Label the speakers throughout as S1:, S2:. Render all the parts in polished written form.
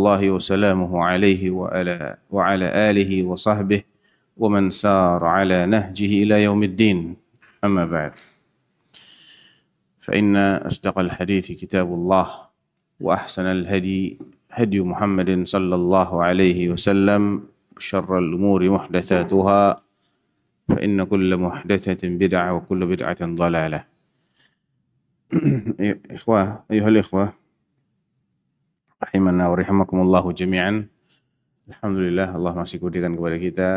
S1: الله وسلامه عليه وعلى آله وصحبه ومن سار على نهجه إلى يوم الدين أما بعد فإن أصدق الحديث كتاب الله وأحسن الهدي هدي محمد صلى الله عليه وسلم شر الأمور محدثاتها فإن كل محدثة بدعة وكل بدعة ضلالة. أيها الإخوة rahimana wa rahimakumullahu jami'an. Alhamdulillah Allah masih berikan kepada kita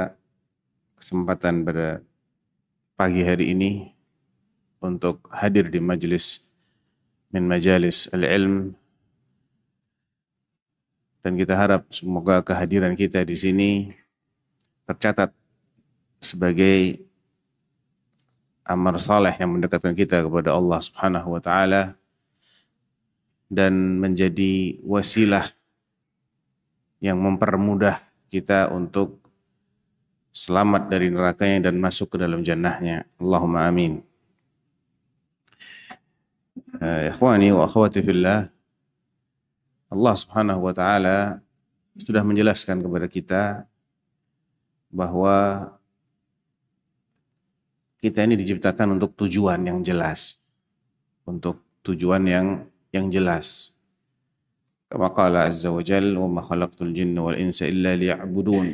S1: kesempatan pada pagi hari ini untuk hadir di majelis min majalis al-ilm, dan kita harap semoga kehadiran kita di sini tercatat sebagai amal saleh yang mendekatkan kita kepada Allah Subhanahu wa taala dan menjadi wasilah yang mempermudah kita untuk selamat dari nerakanya dan masuk ke dalam jannahnya. Allahumma amin. Ikhwani wa akhwati fillah, Allah Subhanahu wa taala sudah menjelaskan kepada kita bahwa kita ini diciptakan untuk tujuan yang jelas, untuk tujuan yang jelas. Kama qala azza wa jalla wa ma khalaqtul jinna wal insa illa liya'budun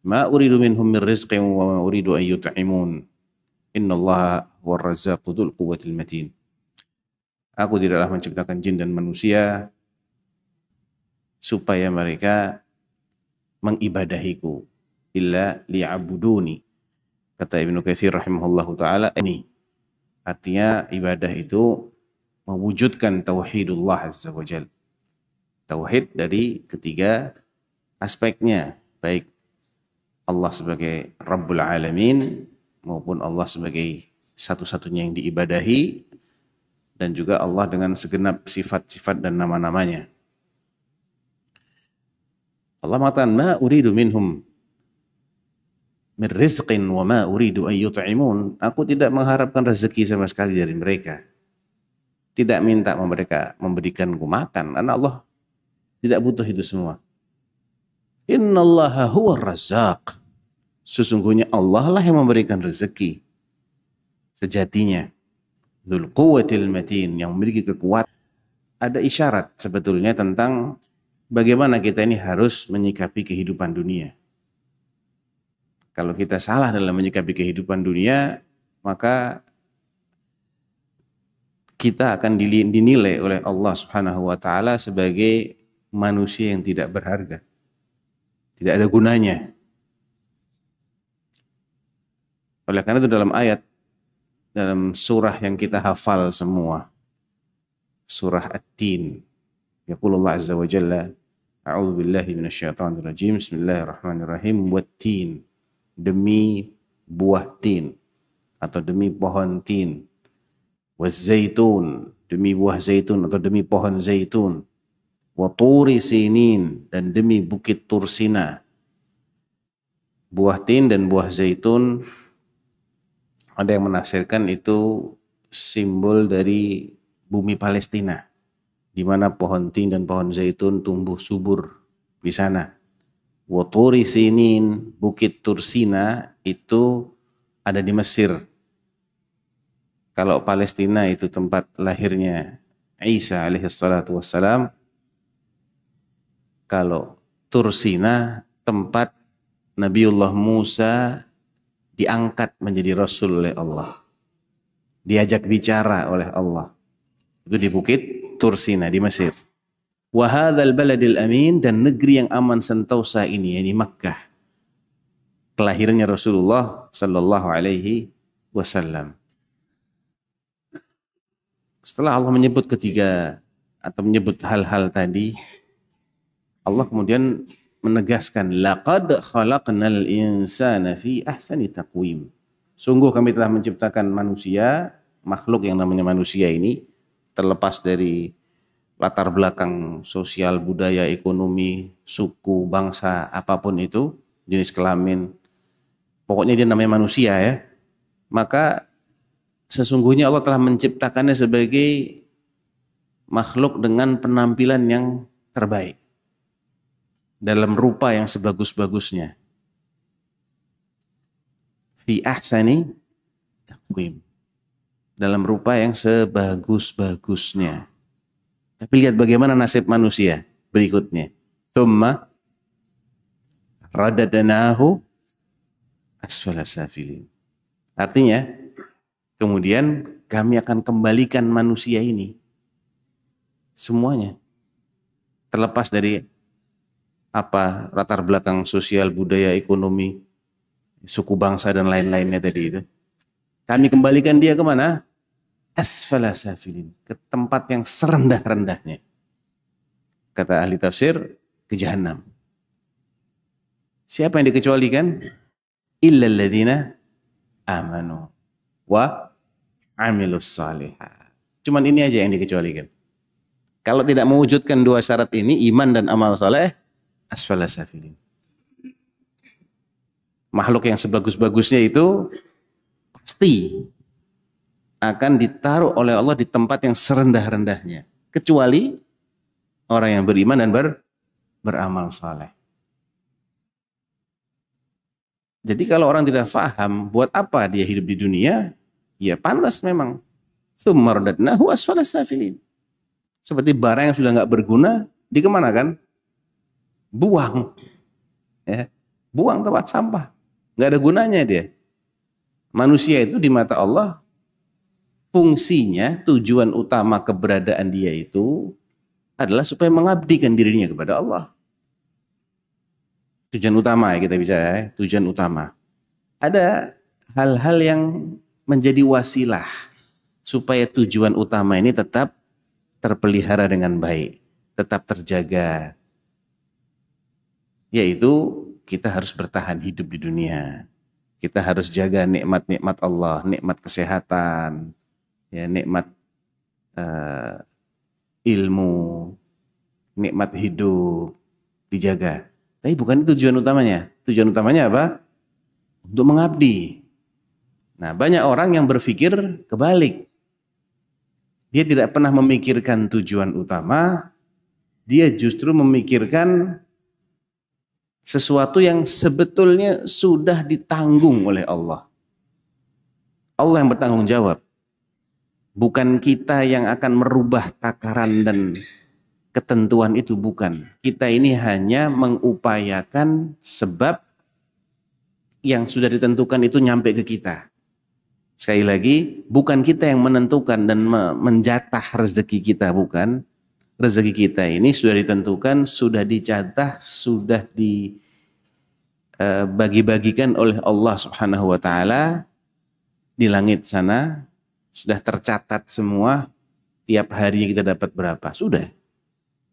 S1: ma uridu minhum min rizqin wa ma uridu an yut'imun innallaha huwar razzaqu dzul quwwatil matin. Aku tidaklah menciptakan jin dan manusia supaya mereka mengibadahiku illa liya'buduni. Kata Ibnu Katsir rahimahullahu taala, ini artinya ibadah itu mewujudkan tauhidullah azza wa jalla. Tauhid dari ketiga aspeknya, baik Allah sebagai Rabbul Alamin maupun Allah sebagai satu-satunya yang diibadahi, dan juga Allah dengan segenap sifat-sifat dan nama-namanya. Allah mengatakan, ma uridu minhum min rizqin wa ma uridu an yut'imun. Aku tidak mengharapkan rezeki sama sekali dari mereka. Tidak minta mereka memberikanku makan, karena Allah tidak butuh itu semua. Innallaha huwar razzaq. Sesungguhnya Allah lah yang memberikan rezeki sejatinya. Dzul quwwatil matin, yang memiliki kekuatan. Ada isyarat sebetulnya tentang bagaimana kita ini harus menyikapi kehidupan dunia. Kalau kita salah dalam menyikapi kehidupan dunia, maka kita akan dinilai oleh Allah Subhanahu wa taala sebagai manusia yang tidak berharga. Tidak ada gunanya. Oleh karena itu dalam surah yang kita hafal semua, surah At-Tin, yaqulullah azza wa jalla, a'udzu billahi minasyaitonir rajim, bismillahirrahmanirrahim, wat-tin, demi buah tin atau demi pohon tin, waz-zaitun, demi buah zaitun atau demi pohon zaitun, wa turi sinin, dan demi bukit Tursina. Buah tin dan buah zaitun, ada yang menafsirkan itu simbol dari bumi Palestina, di mana pohon tin dan pohon zaitun tumbuh subur di sana. Wa turi sinin, bukit Tursina itu ada di Mesir. Kalau Palestina itu tempat lahirnya Isa alaihissalatu wassalam, kalau Tursina tempat Nabiullah Musa diangkat menjadi Rasul oleh Allah, diajak bicara oleh Allah, itu di bukit Tursina di Mesir. Wa hadzal baladil amin, dan negeri yang aman sentosa ini, yakni Makkah, kelahirannya Rasulullah sallallahu alaihi wasallam. Setelah Allah menyebut ketiga atau menyebut hal-hal tadi, Allah kemudian menegaskan, laqad khalaqnal insana fi ahsani taqwim. Sungguh kami telah menciptakan manusia, makhluk yang namanya manusia ini, terlepas dari latar belakang sosial, budaya, ekonomi, suku, bangsa, apapun itu, jenis kelamin, pokoknya dia namanya manusia ya. Maka sesungguhnya Allah telah menciptakannya sebagai makhluk dengan penampilan yang terbaik. dalam rupa yang sebagus-bagusnya. Fi ahsani taqwim. Dalam rupa yang sebagus-bagusnya. Tapi lihat bagaimana nasib manusia berikutnya. Tsumma radadnahu asfala safilin. Artinya, kemudian kami akan kembalikan manusia ini semuanya, terlepas dari apa latar belakang sosial, budaya, ekonomi, suku bangsa dan lain-lainnya tadi itu. Kami kembalikan dia kemana? Asfala safilin, ke tempat yang serendah-rendahnya. Kata ahli tafsir, ke jahanam. Siapa yang dikecualikan? Illal ladzina amanu wa amilus salihat. Cuman ini aja yang dikecualikan. Kalau tidak mewujudkan dua syarat ini, iman dan amal saleh, asfala safilin. Makhluk yang sebagus-bagusnya itu pasti akan ditaruh oleh Allah di tempat yang serendah-rendahnya. Kecuali orang yang beriman dan beramal saleh. Jadi kalau orang tidak faham buat apa dia hidup di dunia, ya pantas memang. Tsumma radadnahu asfala safilin. Seperti barang yang sudah nggak berguna, dikemanakan? Buang. Ya, buang tempat sampah. Nggak ada gunanya dia. Manusia itu di mata Allah, fungsinya, tujuan utama keberadaan dia itu adalah supaya mengabdikan dirinya kepada Allah. Tujuan utama ya, kita bisa ya, tujuan utama. Ada hal-hal yang menjadi wasilah supaya tujuan utama ini tetap terpelihara dengan baik, tetap terjaga. Yaitu kita harus bertahan hidup di dunia. Kita harus jaga nikmat-nikmat Allah, nikmat kesehatan, ya, nikmat ilmu, nikmat hidup, dijaga. Tapi bukan itu tujuan utamanya. Tujuan utamanya apa? Untuk mengabdi. Nah, banyak orang yang berpikir kebalik. Dia tidak pernah memikirkan tujuan utama, dia justru memikirkan sesuatu yang sebetulnya sudah ditanggung oleh Allah. Allah yang bertanggung jawab. Bukan kita yang akan merubah takaran dan ketentuan itu, bukan. Kita ini hanya mengupayakan sebab yang sudah ditentukan itu nyampe ke kita. Sekali lagi, bukan kita yang menentukan dan menjatah rezeki kita, bukan. Rezeki kita ini sudah ditentukan, sudah dicatat, sudah dibagi-bagikan oleh Allah Subhanahu wa Ta'ala di langit sana, sudah tercatat semua, tiap harinya kita dapat berapa, sudah.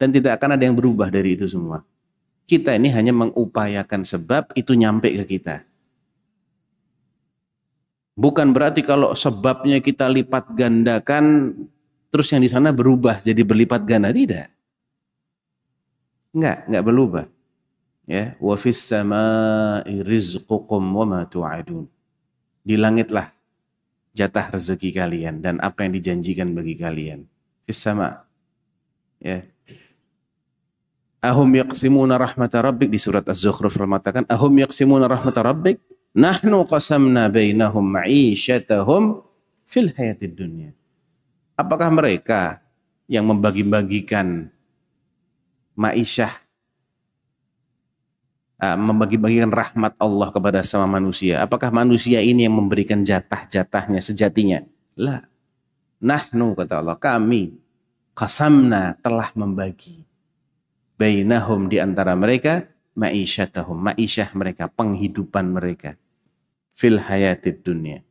S1: Dan tidak akan ada yang berubah dari itu semua. Kita ini hanya mengupayakan sebab itu nyampe ke kita. Bukan berarti kalau sebabnya kita lipat gandakan, terus yang di sana berubah jadi berlipat ganda, tidak. Enggak berubah. Ya, wa fis samaa'i rizqukum wa ma tu'adun. Di langitlah jatah rezeki kalian dan apa yang dijanjikan bagi kalian. Fis sama'. Ya. Ahum yaqsimuna rahmata rabbik, di surat Az-Zukhruf mengatakan ahum yaqsimuna rahmata rabbik nahnu qasamna bainahum ma'isyatahum fil hayatid dunya. Apakah mereka yang membagi-bagikan ma'isyah, membagi-bagikan rahmat Allah kepada sama manusia? Apakah manusia ini yang memberikan jatah-jatahnya sejatinya? La. Nahnu, kata Allah, kami qasamna, telah membagi bainahum, di antara mereka, ma'isyatahum, ma'isyah mereka, penghidupan mereka, fil hayatid dunya,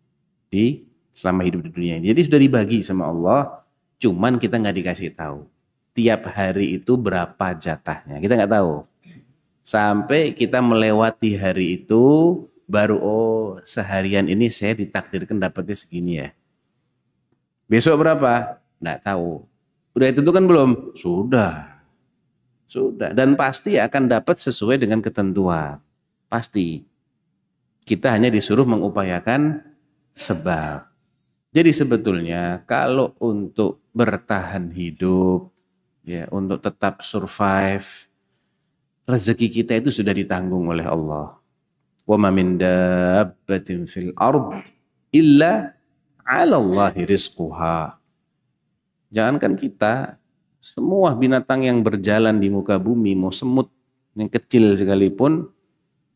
S1: di selama hidup di dunia ini. Jadi sudah dibagi sama Allah, cuman kita nggak dikasih tahu tiap hari itu berapa jatahnya, kita nggak tahu. Sampai kita melewati hari itu, baru oh seharian ini saya ditakdirkan dapatnya segini ya. Besok berapa? Nggak tahu. Udah ditentukan belum? Sudah. Dan pasti akan dapat sesuai dengan ketentuan. Pasti. Kita hanya disuruh mengupayakan sebab. Jadi sebetulnya kalau untuk bertahan hidup, ya, untuk tetap survive, rezeki kita itu sudah ditanggung oleh Allah. Wa ma min dabbatin fil ard illa 'ala Allahi rizquha. Jangankan kita, semua binatang yang berjalan di muka bumi, mau semut yang kecil sekalipun,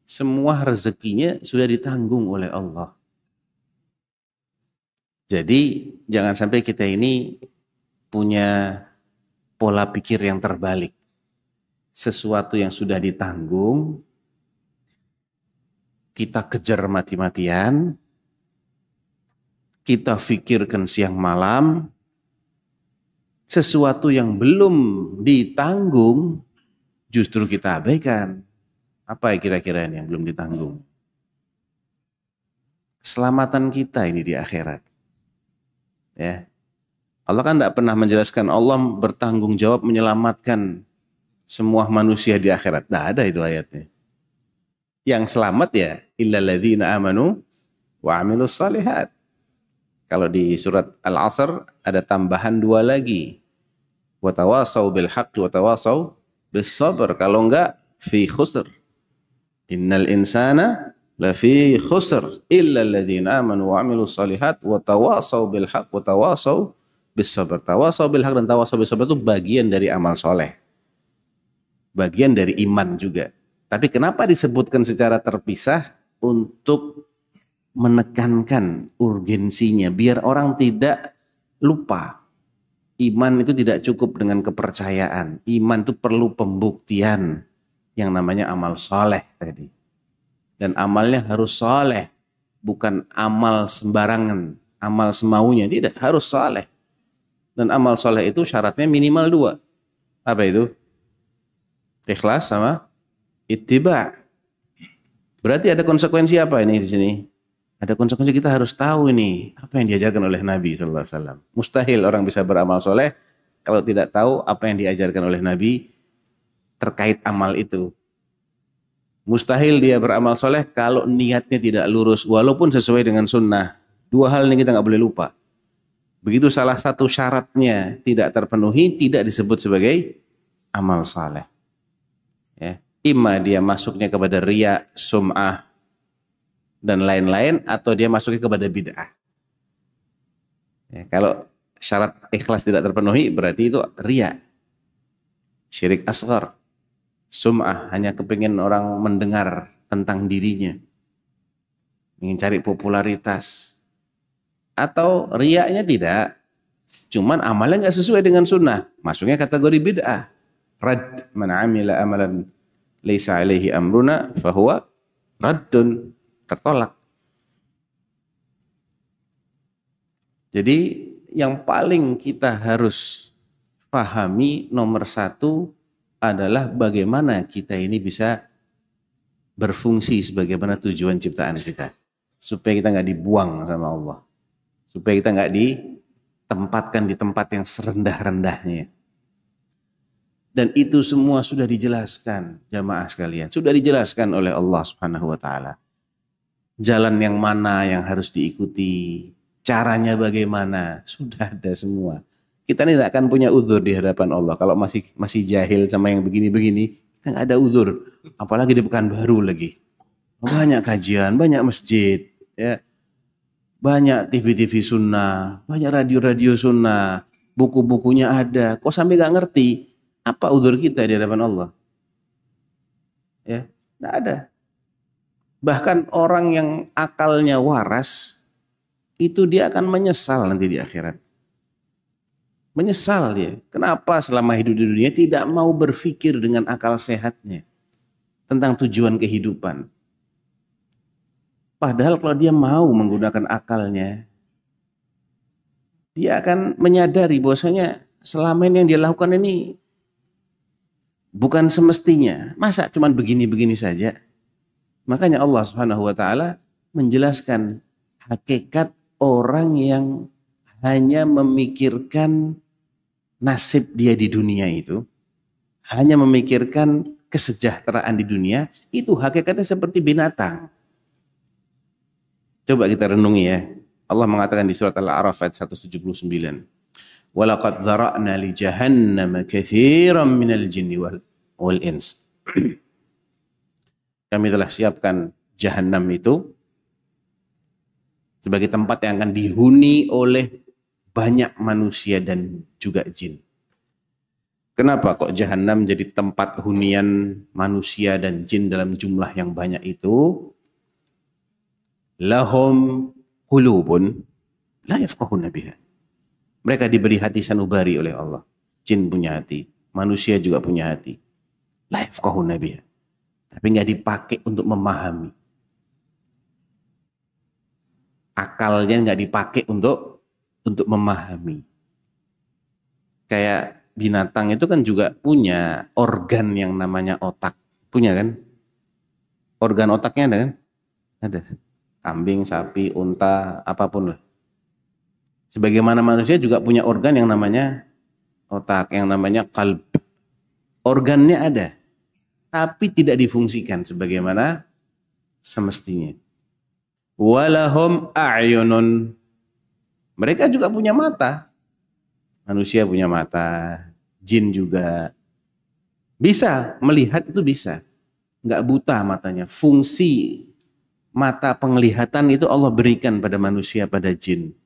S1: semua rezekinya sudah ditanggung oleh Allah. Jadi jangan sampai kita ini punya pola pikir yang terbalik. Sesuatu yang sudah ditanggung, kita kejar mati-matian, kita pikirkan siang malam. Sesuatu yang belum ditanggung justru kita abaikan. Apa kira-kira ini yang belum ditanggung? Keselamatan kita ini di akhirat. Ya. Allah kan tidak pernah menjelaskan Allah bertanggung jawab menyelamatkan semua manusia di akhirat. Tidak ada itu ayatnya. Yang selamat ya illal ladzina amanu wa amilus shalihat. Kalau di surat Al-Asr ada tambahan 2 lagi. Wa tawasau bil haqqi wa tawasau bis sabr. Kalau enggak fi khusr. Innal insana lafi khusr illa alladzina amanu wa amilus shalihat wa tawasau bil haqq wa tawasau bis sabr. Tawasau bil haqq dan tawasau bis sabr itu bagian dari amal soleh. Bagian dari iman juga. Tapi kenapa disebutkan secara terpisah? Untuk menekankan urgensinya biar orang tidak lupa. Iman itu tidak cukup dengan kepercayaan. Iman itu perlu pembuktian yang namanya amal soleh tadi. Dan amalnya harus soleh, bukan amal sembarangan, amal semaunya, tidak, harus soleh. Dan amal soleh itu syaratnya minimal 2. Apa itu? Ikhlas sama ittiba. Berarti ada konsekuensi apa ini di sini? Ada konsekuensi, kita harus tahu ini apa yang diajarkan oleh Nabi sallallahu alaihi wasallam. Mustahil orang bisa beramal soleh kalau tidak tahu apa yang diajarkan oleh Nabi terkait amal itu. Mustahil dia beramal soleh kalau niatnya tidak lurus walaupun sesuai dengan sunnah. 2 hal ini kita nggak boleh lupa. Begitu salah satu syaratnya tidak terpenuhi, tidak disebut sebagai amal soleh. Ya. Ima dia masuknya kepada riya, sum'ah, dan lain-lain, atau dia masuknya kepada bid'ah. Ya, kalau syarat ikhlas tidak terpenuhi, berarti itu riya, syirik asghar. Sum'ah, hanya kepingin orang mendengar tentang dirinya, ingin cari popularitas. Atau riyanya tidak, cuman amalnya nggak sesuai dengan sunnah, masuknya kategori bid'ah. Rad man amila amalan laisa alaihi amruna fahuwa raddun, tertolak. Jadi yang paling kita harus pahami nomor 1 adalah bagaimana kita ini bisa berfungsi sebagaimana tujuan ciptaan kita, supaya kita nggak dibuang sama Allah, supaya kita nggak ditempatkan di tempat yang serendah-rendahnya. Dan itu semua sudah dijelaskan, jamaah sekalian, sudah dijelaskan oleh Allah Subhanahu wa taala. Jalan yang mana yang harus diikuti, caranya bagaimana, sudah ada semua. Kita ini tidak akan punya uzur di hadapan Allah kalau masih jahil sama yang begini-begini. Kita nggak ada uzur, apalagi di Pekanbaru lagi. Banyak kajian, banyak masjid, ya, banyak TV-TV sunnah, banyak radio-radio sunnah, buku-bukunya ada. Kok sampai nggak ngerti? Apa uzur kita di hadapan Allah? Ya, nggak ada. Bahkan orang yang akalnya waras, itu dia akan menyesal nanti di akhirat. Menyesal dia. Kenapa selama hidup di dunia tidak mau berpikir dengan akal sehatnya tentang tujuan kehidupan. Padahal kalau dia mau menggunakan akalnya, dia akan menyadari bahwasanya selama ini yang dia lakukan ini bukan semestinya. Masa cuma begini-begini saja? Makanya Allah Subhanahu wa taala menjelaskan hakikat orang yang hanya memikirkan nasib dia di dunia itu, hanya memikirkan kesejahteraan di dunia, itu hakikatnya seperti binatang. Coba kita renungi ya. Allah mengatakan di surat Al-A'raf ayat 179. Walaqad dzara'na li jahannama katsiran minal jinni wal ins. Kami telah siapkan Jahannam itu sebagai tempat yang akan dihuni oleh banyak manusia dan juga jin. Kenapa kok Jahannam jadi tempat hunian manusia dan jin dalam jumlah yang banyak itu? Lahum qulubun la yafqahuna biha. Mereka diberi hati sanubari oleh Allah. Jin punya hati, manusia juga punya hati. La yafqahuna biha. Tapi nggak dipakai untuk memahami. Akalnya nggak dipakai untuk memahami. Kayak binatang itu kan juga punya organ yang namanya otak. Punya kan? Organ otaknya ada kan? Ada. Kambing, sapi, unta, apapun lah. Sebagaimana manusia juga punya organ yang namanya otak, yang namanya qalb. Organnya ada, tapi tidak difungsikan sebagaimana semestinya. Walahum a'yunun. Mereka juga punya mata. Manusia punya mata, jin juga. Bisa, melihat itu bisa. Nggak buta matanya. Fungsi mata penglihatan itu Allah berikan pada manusia, pada jin.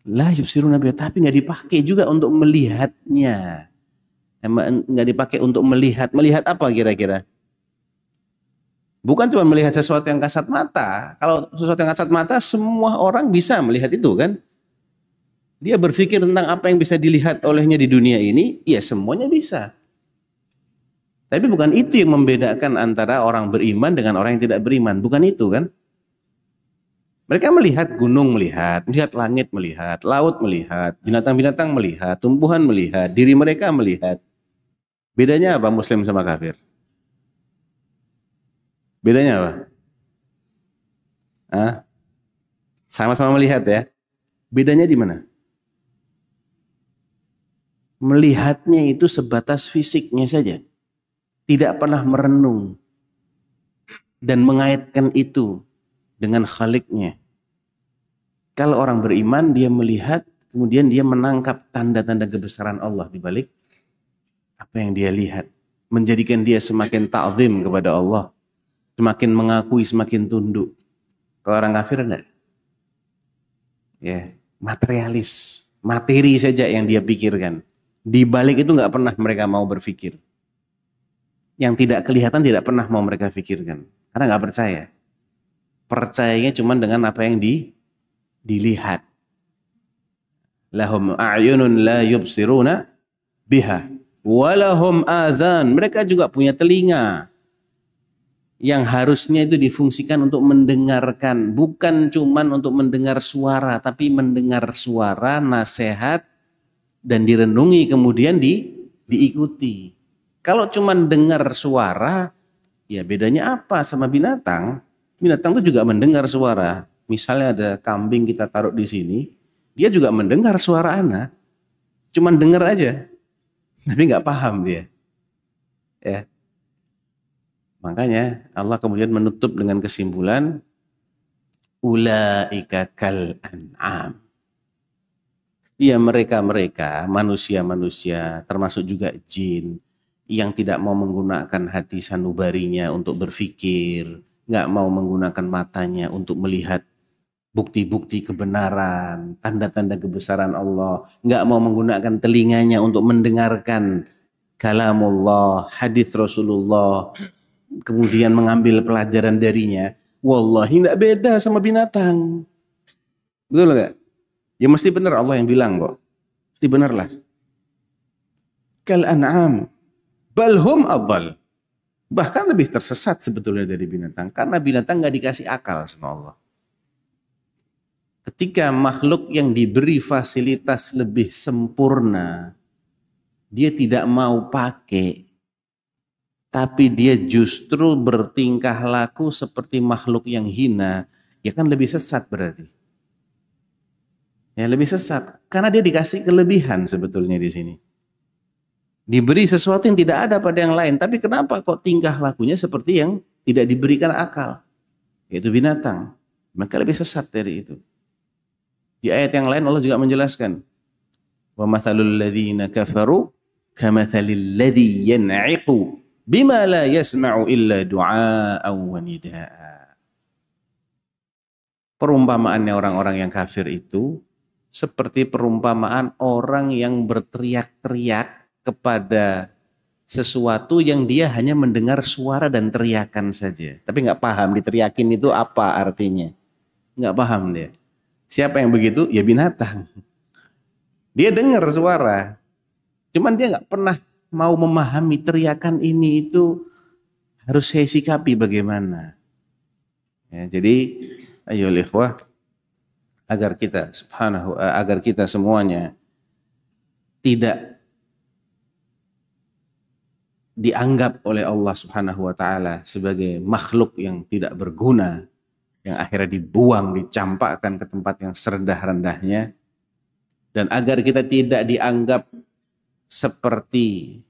S1: La yubsiruna biha, tapi nggak dipakai juga untuk melihatnya. Nggak dipakai untuk melihat. Melihat apa kira-kira? Bukan cuma melihat sesuatu yang kasat mata. Kalau sesuatu yang kasat mata, semua orang bisa melihat itu kan. Dia berpikir tentang apa yang bisa dilihat olehnya di dunia ini, ya semuanya bisa. Tapi bukan itu yang membedakan antara orang beriman dengan orang yang tidak beriman. Bukan itu kan. Mereka melihat gunung melihat langit melihat, laut melihat, binatang-binatang melihat, tumbuhan melihat, diri mereka melihat. Bedanya apa Muslim sama kafir? Bedanya apa? Hah? Sama-sama melihat ya. Bedanya di mana? Melihatnya itu sebatas fisiknya saja. Tidak pernah merenung dan mengaitkan itu dengan Khaliknya. Kalau orang beriman, dia melihat, kemudian dia menangkap tanda-tanda kebesaran Allah di balik apa yang dia lihat. Menjadikan dia semakin ta'zim kepada Allah. Semakin mengakui, semakin tunduk. Kalau orang kafir enggak? Ya, materialis. Materi saja yang dia pikirkan. Di balik itu nggak pernah mereka mau berpikir. Yang tidak kelihatan tidak pernah mau mereka pikirkan. Karena nggak percaya. Percayanya cuma dengan apa yang dilihat. Lahum a'yunun la yubsiruna biha. Walahum adhan. Mereka juga punya telinga. Yang harusnya itu difungsikan untuk mendengarkan. Bukan cuma untuk mendengar suara. Tapi mendengar suara, nasihat, dan direnungi kemudian diikuti. Kalau cuma dengar suara, ya bedanya apa sama binatang? Binatang itu juga mendengar suara. Misalnya ada kambing kita taruh di sini, dia juga mendengar suara ana. Cuma dengar aja, tapi nggak paham dia. Ya. Makanya Allah kemudian menutup dengan kesimpulan ulaika kal an'am. Ya mereka-mereka, manusia-manusia, termasuk juga jin, yang tidak mau menggunakan hati sanubarinya untuk berpikir, nggak mau menggunakan matanya untuk melihat bukti-bukti kebenaran, tanda-tanda kebesaran Allah, nggak mau menggunakan telinganya untuk mendengarkan kalamullah, hadis Rasulullah, kemudian mengambil pelajaran darinya, wallahi nggak beda sama binatang. Betul nggak? Ya mesti benar Allah yang bilang kok. Mesti benar lah. Kal an'am bal hum adhal. Bahkan lebih tersesat sebetulnya dari binatang. Karena binatang nggak dikasih akal sama Allah. Ketika makhluk yang diberi fasilitas lebih sempurna, dia tidak mau pakai. Tapi dia justru bertingkah laku seperti makhluk yang hina. Ya kan lebih sesat berarti. Ya lebih sesat karena dia dikasih kelebihan sebetulnya di sini. Diberi sesuatu yang tidak ada pada yang lain, tapi kenapa kok tingkah lakunya seperti yang tidak diberikan akal? Yaitu binatang. Maka lebih sesat dari itu. Di ayat yang lain Allah juga menjelaskan, "Wa mathalul ladzina kafaru kamathalil ladzi yan'iqu bima la yasma'u illa du'a'an wa nida'a. Perumpamaannya orang-orang yang kafir itu seperti perumpamaan orang yang berteriak-teriak kepada sesuatu yang dia hanya mendengar suara dan teriakan saja. Tapi nggak paham diteriakin itu apa artinya. Nggak paham dia. Siapa yang begitu? Ya binatang. Dia dengar suara. Cuman dia nggak pernah mau memahami teriakan ini itu harus saya sikapi bagaimana. Ya, jadi ayo ikhwah, agar kita semuanya tidak dianggap oleh Allah Subhanahu wa taala sebagai makhluk yang tidak berguna, yang akhirnya dibuang, dicampakkan ke tempat yang serendah-rendahnya, dan agar kita tidak dianggap seperti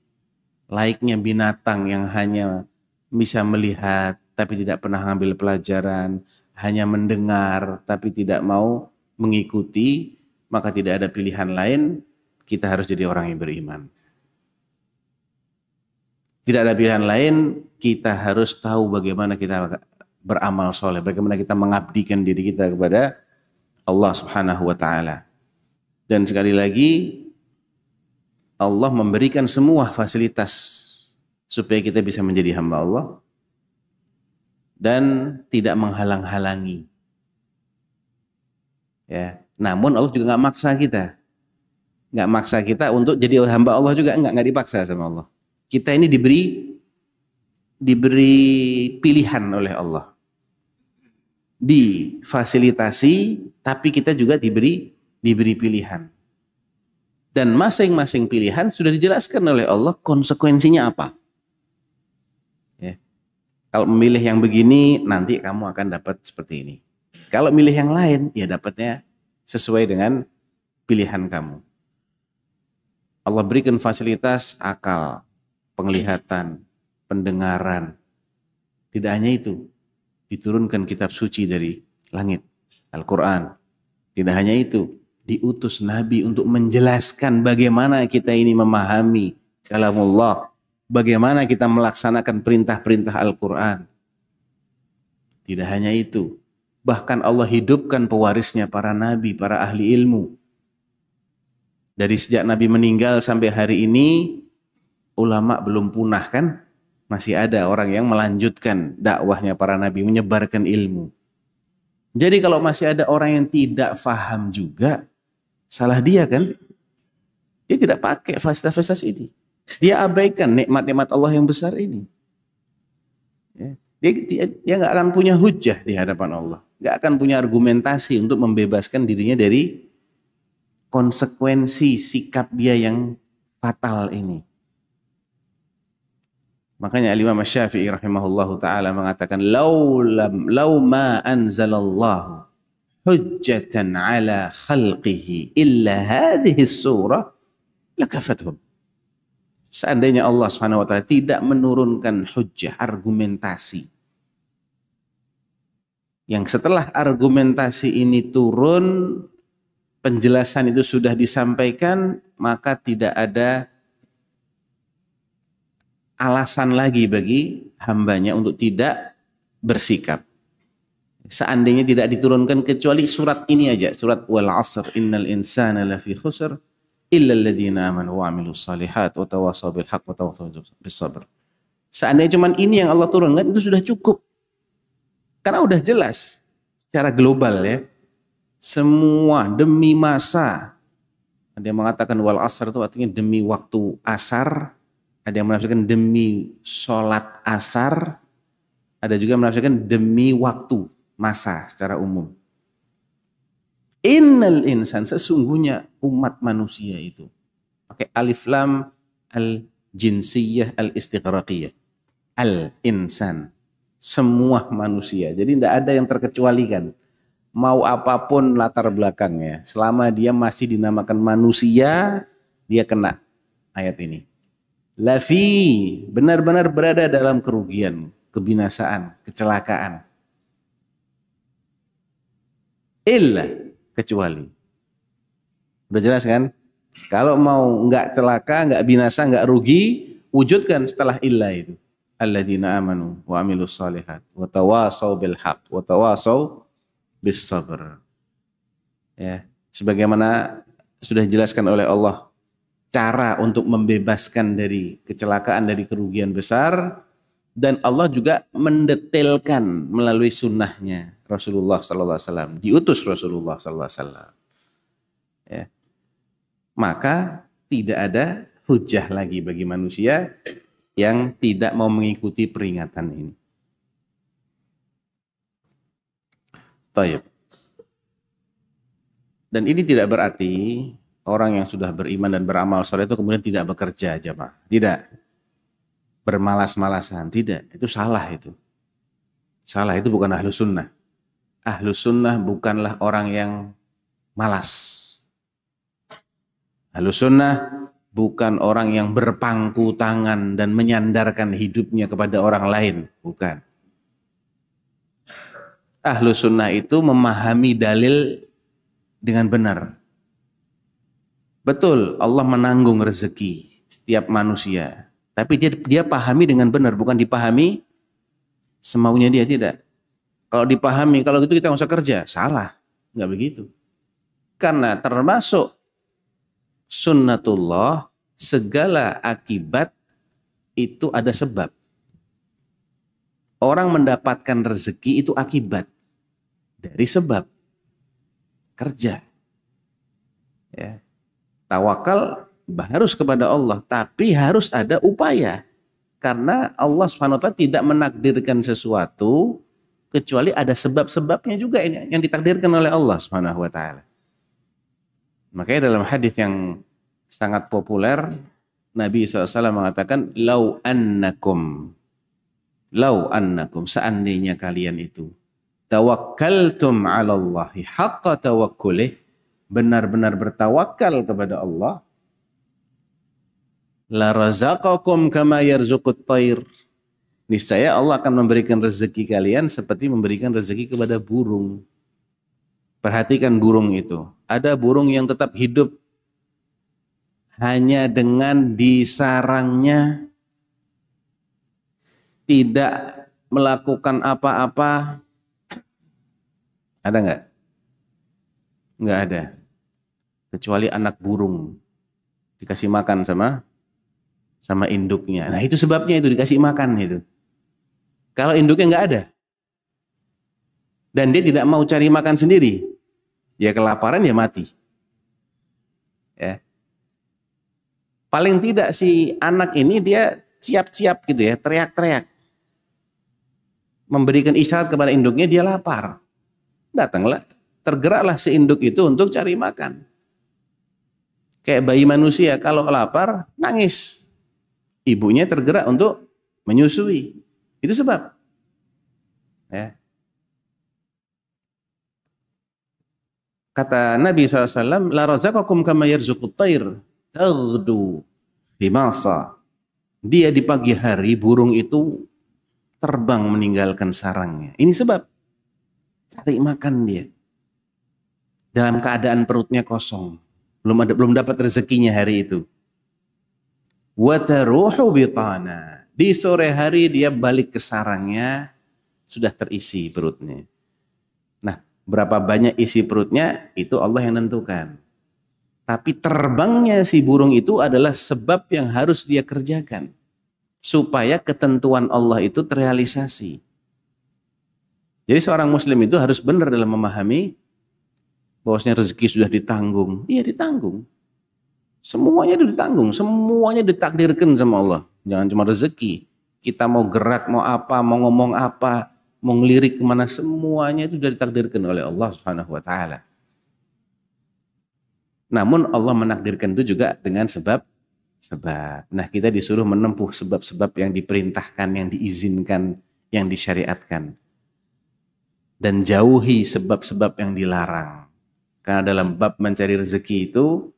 S1: layaknya binatang yang hanya bisa melihat tapi tidak pernah mengambil pelajaran, hanya mendengar tapi tidak mau mengikuti, maka tidak ada pilihan lain, kita harus jadi orang yang beriman. Tidak ada pilihan lain, kita harus tahu bagaimana kita beramal soleh, bagaimana kita mengabdikan diri kita kepada Allah Subhanahu wa taala. Dan sekali lagi, Allah memberikan semua fasilitas supaya kita bisa menjadi hamba Allah dan tidak menghalang-halangi. Ya, namun Allah juga nggak maksa kita, nggak maksa kita untuk jadi hamba Allah juga, nggak dipaksa sama Allah. Kita ini diberi pilihan oleh Allah, difasilitasi, tapi kita juga diberi pilihan. Dan masing-masing pilihan sudah dijelaskan oleh Allah konsekuensinya apa. Ya. Kalau memilih yang begini, nanti kamu akan dapat seperti ini. Kalau milih yang lain, ya dapatnya sesuai dengan pilihan kamu. Allah berikan fasilitas akal, penglihatan, pendengaran. Tidak hanya itu, diturunkan kitab suci dari langit, Al-Quran. Tidak hanya itu, diutus Nabi untuk menjelaskan bagaimana kita ini memahami kalamullah, bagaimana kita melaksanakan perintah-perintah Al-Quran. Tidak hanya itu, bahkan Allah hidupkan pewarisnya para nabi, para ahli ilmu. Dari sejak Nabi meninggal sampai hari ini, ulama belum punah kan? Masih ada orang yang melanjutkan dakwahnya para nabi, menyebarkan ilmu. Jadi kalau masih ada orang yang tidak faham juga, salah dia kan? Dia tidak pakai fasilitas ini. Dia abaikan nikmat-nikmat Allah yang besar ini. Ya. Dia nggak akan punya hujah di hadapan Allah. Nggak akan punya argumentasi untuk membebaskan dirinya dari konsekuensi sikap dia yang fatal ini. Makanya Imam Syafi'i rahimahullahu ta'ala mengatakan, Lau ma anzalallahu hujjatan ala khalqihi illa hadhihi surah lakafathum. Seandainya Allah Subhanahu wa ta'ala tidak menurunkan hujjah, argumentasi, yang setelah argumentasi ini turun, penjelasan itu sudah disampaikan, maka tidak ada alasan lagi bagi hambanya untuk tidak bersikap. Seandainya tidak diturunkan kecuali surat ini aja, surat wal asr innal insana lafi khusr illa alladziina amanu wa 'amilus shalihat wa tawassaw bil haqq wa tawassaw bis sabr. Seandainya cuma ini yang Allah turunkan, itu sudah cukup. Karena udah jelas secara global ya. Semua demi masa. Ada yang mengatakan wal asr itu artinya demi waktu asar. Ada yang menafsirkan demi sholat asar. Ada juga yang menafsirkan demi waktu masa secara umum. Innal insan, sesungguhnya umat manusia itu. Pakai alif lam al jinsiyah al istighraqiyah. Al insan, semua manusia. Jadi tidak ada yang terkecualikan. Mau apapun latar belakangnya, selama dia masih dinamakan manusia, dia kena ayat ini. Lafi, benar-benar berada dalam kerugian, kebinasaan, kecelakaan. Illa, kecuali. Udah jelas kan? Kalau mau nggak celaka, nggak binasa, nggak rugi, wujudkan setelah illa itu. alladzina amanu wa amilus solihat wa tawasau bil haq wa tawasau bis sabr. Ya, sebagaimana sudah dijelaskan oleh Allah cara untuk membebaskan dari kecelakaan, dari kerugian besar, dan Allah juga mendetailkan melalui sunnahnya Rasulullah Sallallahu Alaihi Wasallam, diutus Rasulullah Sallallahu Alaihi Wasallam. Ya. Maka tidak ada hujah lagi bagi manusia yang tidak mau mengikuti peringatan ini. Taib. Dan ini tidak berarti orang yang sudah beriman dan beramal soleh itu kemudian tidak bekerja, jemaah. Tidak. Bermalas-malasan. Tidak. Itu salah itu. Salah, itu bukan ahlus sunnah. Ahlus sunnah bukanlah orang yang malas. Ahlus sunnah bukan orang yang berpangku tangan dan menyandarkan hidupnya kepada orang lain. Bukan. Ahlus sunnah itu memahami dalil dengan benar. Betul, Allah menanggung rezeki setiap manusia. Tapi dia pahami dengan benar, bukan dipahami semaunya dia, tidak. Kalau dipahami, kalau gitu kita nggak usah kerja. Salah, nggak begitu. Karena termasuk sunnatullah, segala akibat itu ada sebab. Orang mendapatkan rezeki itu akibat dari sebab kerja. Ya. Tawakal harus kepada Allah, tapi harus ada upaya. Karena Allah SWT tidak menakdirkan sesuatu kecuali ada sebab-sebabnya juga ini yang ditakdirkan oleh Allah SWT. Makanya dalam hadis yang sangat populer, Nabi SAW mengatakan, lau annakum, seandainya kalian itu tawakkaltum 'ala Allahi haqqa tawakkulih, benar-benar bertawakal kepada Allah, la razaqakum kama yarzuqut thair, niscaya Allah akan memberikan rezeki kalian seperti memberikan rezeki kepada burung. Perhatikan burung itu. Ada burung yang tetap hidup hanya dengan di sarangnya, tidak melakukan apa-apa. Ada nggak? Nggak ada. Kecuali anak burung dikasih makan sama induknya. Nah itu sebabnya itu dikasih makan itu. Kalau induknya nggak ada dan dia tidak mau cari makan sendiri, ya kelaparan ya mati. Ya. Paling tidak si anak ini dia siap-siap gitu ya, teriak-teriak, memberikan isyarat kepada induknya dia lapar. Datanglah, tergeraklah si induk itu untuk cari makan. Kayak bayi manusia kalau lapar nangis, ibunya tergerak untuk menyusui. Itu sebab. Ya. Kata Nabi SAW, la razaqakum kama yarzuqut thair taghdu bimasa. Dia di pagi hari burung itu terbang meninggalkan sarangnya. Ini sebab. Cari makan dia. Dalam keadaan perutnya kosong. Belum dapat rezekinya hari itu. Wa taruhu bitana. Di sore hari dia balik ke sarangnya, sudah terisi perutnya. Nah, berapa banyak isi perutnya itu Allah yang nentukan. Tapi terbangnya si burung itu adalah sebab yang harus dia kerjakan supaya ketentuan Allah itu terrealisasi. Jadi seorang muslim itu harus benar dalam memahami bahwasanya rezeki sudah ditanggung. Iya, ditanggung. Semuanya itu ditanggung, semuanya ditakdirkan sama Allah. Jangan cuma rezeki. Kita mau gerak, mau apa, mau ngomong apa, mau ngelirik kemana, semuanya itu sudah ditakdirkan oleh Allah Subhanahu wa taala. Namun Allah menakdirkan itu juga dengan sebab. Nah, kita disuruh menempuh sebab-sebab yang diperintahkan, yang diizinkan, yang disyariatkan. Dan jauhi sebab-sebab yang dilarang. Karena dalam bab mencari rezeki itu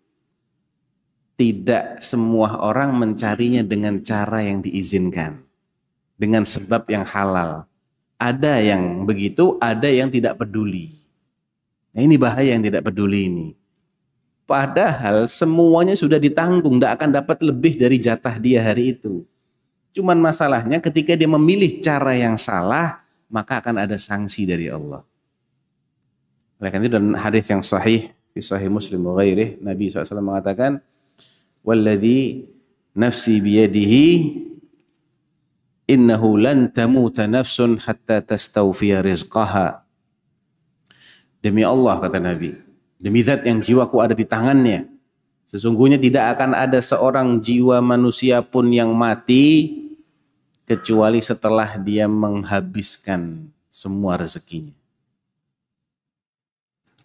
S1: tidak semua orang mencarinya dengan cara yang diizinkan, dengan sebab yang halal. Ada yang begitu, ada yang tidak peduli. Nah, ini bahaya yang tidak peduli ini. Padahal semuanya sudah ditanggung, tidak akan dapat lebih dari jatah dia hari itu. Cuman masalahnya ketika dia memilih cara yang salah, maka akan ada sanksi dari Allah. Oleh karena itu dan hadis yang sahih, di Sahih Muslim wa ghairih, Nabi SAW mengatakan, "Walladzi nafsi biyadihi innahu lan tamuta nafsun hatta tastawfiya rizqaha." Demi Allah, kata Nabi, demi zat yang jiwaku ada di tangannya, sesungguhnya tidak akan ada seorang jiwa manusia pun yang mati kecuali setelah dia menghabiskan semua rezekinya.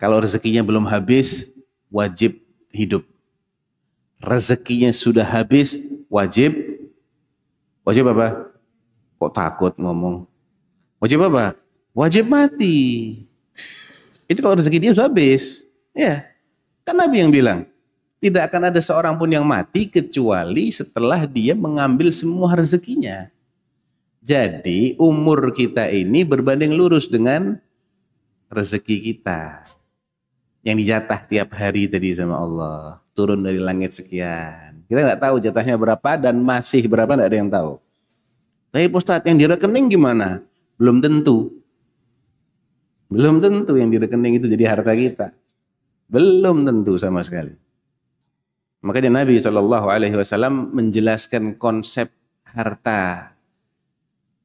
S1: Kalau rezekinya belum habis, wajib hidup. Rezekinya sudah habis, wajib apa? Kok takut ngomong? Wajib apa? Wajib mati. Itu kalau rezeki dia sudah habis. Ya, kan Nabi yang bilang, tidak akan ada seorang pun yang mati kecuali setelah dia mengambil semua rezekinya. Jadi umur kita ini berbanding lurus dengan rezeki kita. Yang dijatah tiap hari tadi sama Allah. Turun dari langit sekian. Kita nggak tahu jatahnya berapa dan masih berapa nggak ada yang tahu. Tapi Ustadz yang di rekening gimana? Belum tentu. Belum tentu yang di rekening itu jadi harta kita. Belum tentu sama sekali. Makanya Nabi SAW menjelaskan konsep harta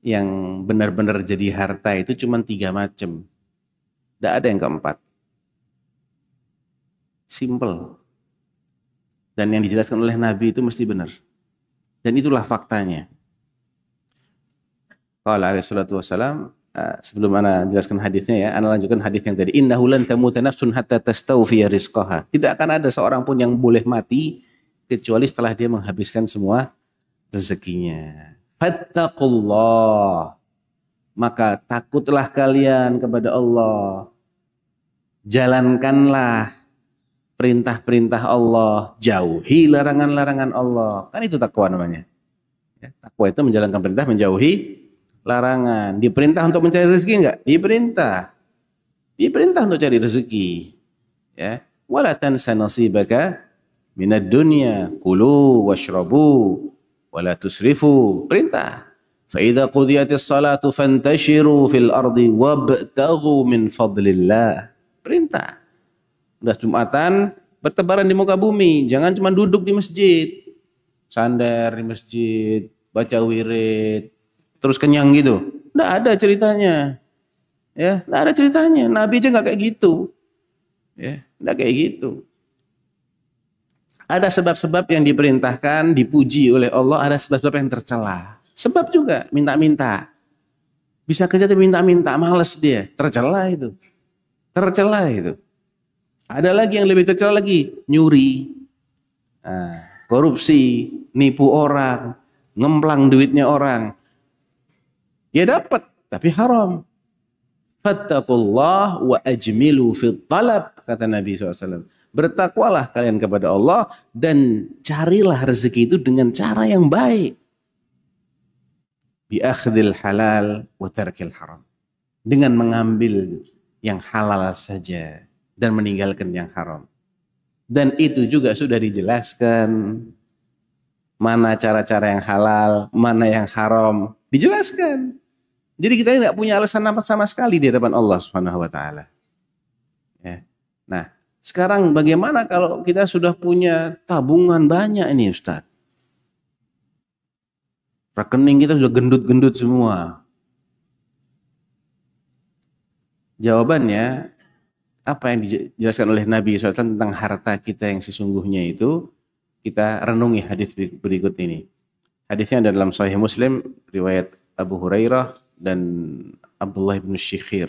S1: yang benar-benar jadi harta itu cuma 3 macam. Tidak ada yang keempat. Simple. Dan yang dijelaskan oleh Nabi itu mesti benar. Dan itulah faktanya. Qala alaihi salatu wassalam, sebelum ana jelaskan hadisnya ya, ana lanjutkan hadis yang tadi. Innahu lan tamuta nafsun hatta tastawfiya rizqaha. Tidak akan ada seorang pun yang boleh mati kecuali setelah dia menghabiskan semua rezekinya. Fattaqullah. Maka takutlah kalian kepada Allah. Jalankanlah perintah-perintah Allah, jauhi larangan-larangan Allah. Kan itu takwa namanya. Ya, takwa itu menjalankan perintah, menjauhi larangan. Diperintah untuk mencari rezeki enggak? Diperintah. Diperintah untuk cari rezeki. Ya, wala tansa nasibaka minad dunya, kulu washrabu wala tusrifu. Perintah. Fa idza qudiyatis salatu fantashiru fil ardi wabtaghu min fadlillah. Perintah. Udah Jumatan, bertebaran di muka bumi. Jangan cuma duduk di masjid. Sandar di masjid, baca wirid, terus kenyang gitu. Nggak ada ceritanya. Ya, nggak ada ceritanya. Nabi aja nggak kayak gitu. Ya, nggak kayak gitu. Ada sebab-sebab yang diperintahkan, dipuji oleh Allah. Ada sebab-sebab yang tercela. Sebab juga minta-minta. Bisa kerja tapi minta-minta, males dia. Tercela itu. Tercela itu. Ada lagi yang lebih tercela lagi, nyuri, korupsi, nipu orang, ngemplang duitnya orang. Ya dapat, tapi haram. Fattaqullah wa ajmilu fit talab, kata Nabi SAW. Bertakwalah kalian kepada Allah dan carilah rezeki itu dengan cara yang baik. Bi akhdhil halal wa tarkil haram. Dengan mengambil yang halal saja dan meninggalkan yang haram. Dan itu juga sudah dijelaskan. Mana cara-cara yang halal, mana yang haram. Dijelaskan. Jadi kita tidak punya alasan apa sama sekali di hadapan Allah Subhanahu wa taala. Ya. Nah, sekarang bagaimana kalau kita sudah punya tabungan banyak ini Ustaz? Rekening kita sudah gendut-gendut semua. Jawabannya, apa yang dijelaskan oleh Nabi SAW tentang harta kita yang sesungguhnya itu, kita renungi hadis berikut ini. Hadisnya ada dalam Sahih Muslim, riwayat Abu Hurairah dan Abdullah bin Syikhir.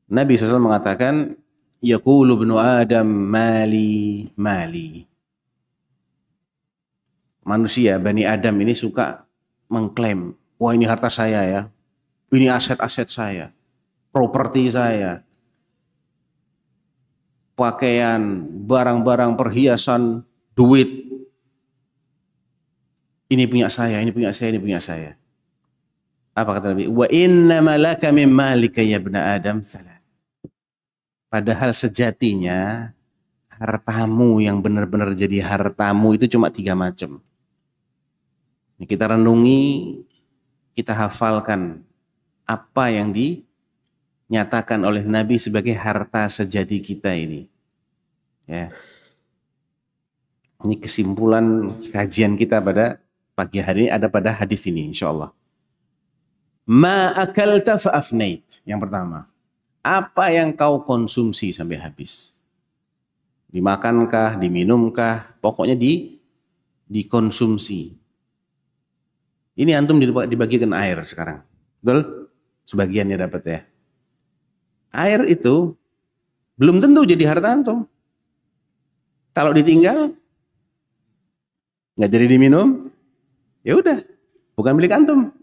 S1: Nabi SAW mengatakan, yaqulu ibnu Adam mali mali. Manusia, Bani Adam ini suka mengklaim, wah ini harta saya ya. Ini aset-aset saya, properti saya, pakaian, barang-barang perhiasan, duit. Ini punya saya, ini punya saya, ini punya saya. Apa kata Nabi? Wa inna malaka min malika ya ibna Adam salat. Padahal sejatinya hartamu yang benar-benar jadi hartamu itu cuma 3 macam. Kita renungi, kita hafalkan apa yang dinyatakan oleh Nabi sebagai harta sejati kita ini. Ya. Ini kesimpulan kajian kita pada pagi hari ini ada pada hadis ini insyaallah. Ma akalta fa'afnait. Yang pertama, apa yang kau konsumsi sampai habis? Dimakankah, diminumkah, pokoknya dikonsumsi. Ini antum dibagikan air sekarang. Betul? Sebagiannya dapat ya. Air itu belum tentu jadi harta antum. Kalau ditinggal nggak jadi diminum, ya udah, bukan milik antum.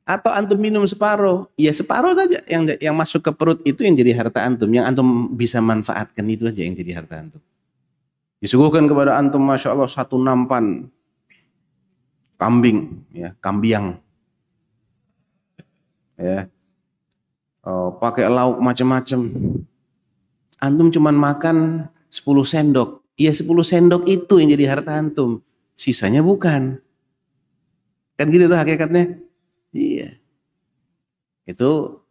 S1: Atau antum minum separuh, ya separuh saja yang masuk ke perut itu yang jadi harta antum, yang antum bisa manfaatkan itu aja yang jadi harta antum. Disuguhkan kepada antum, masya Allah, 1 nampan kambing, ya, kambiang, ya, pakai lauk macam-macam. Antum cuman makan 10 sendok. Ya 10 sendok itu yang jadi harta antum. Sisanya bukan. Kan gitu tuh hakikatnya. Iya. Itu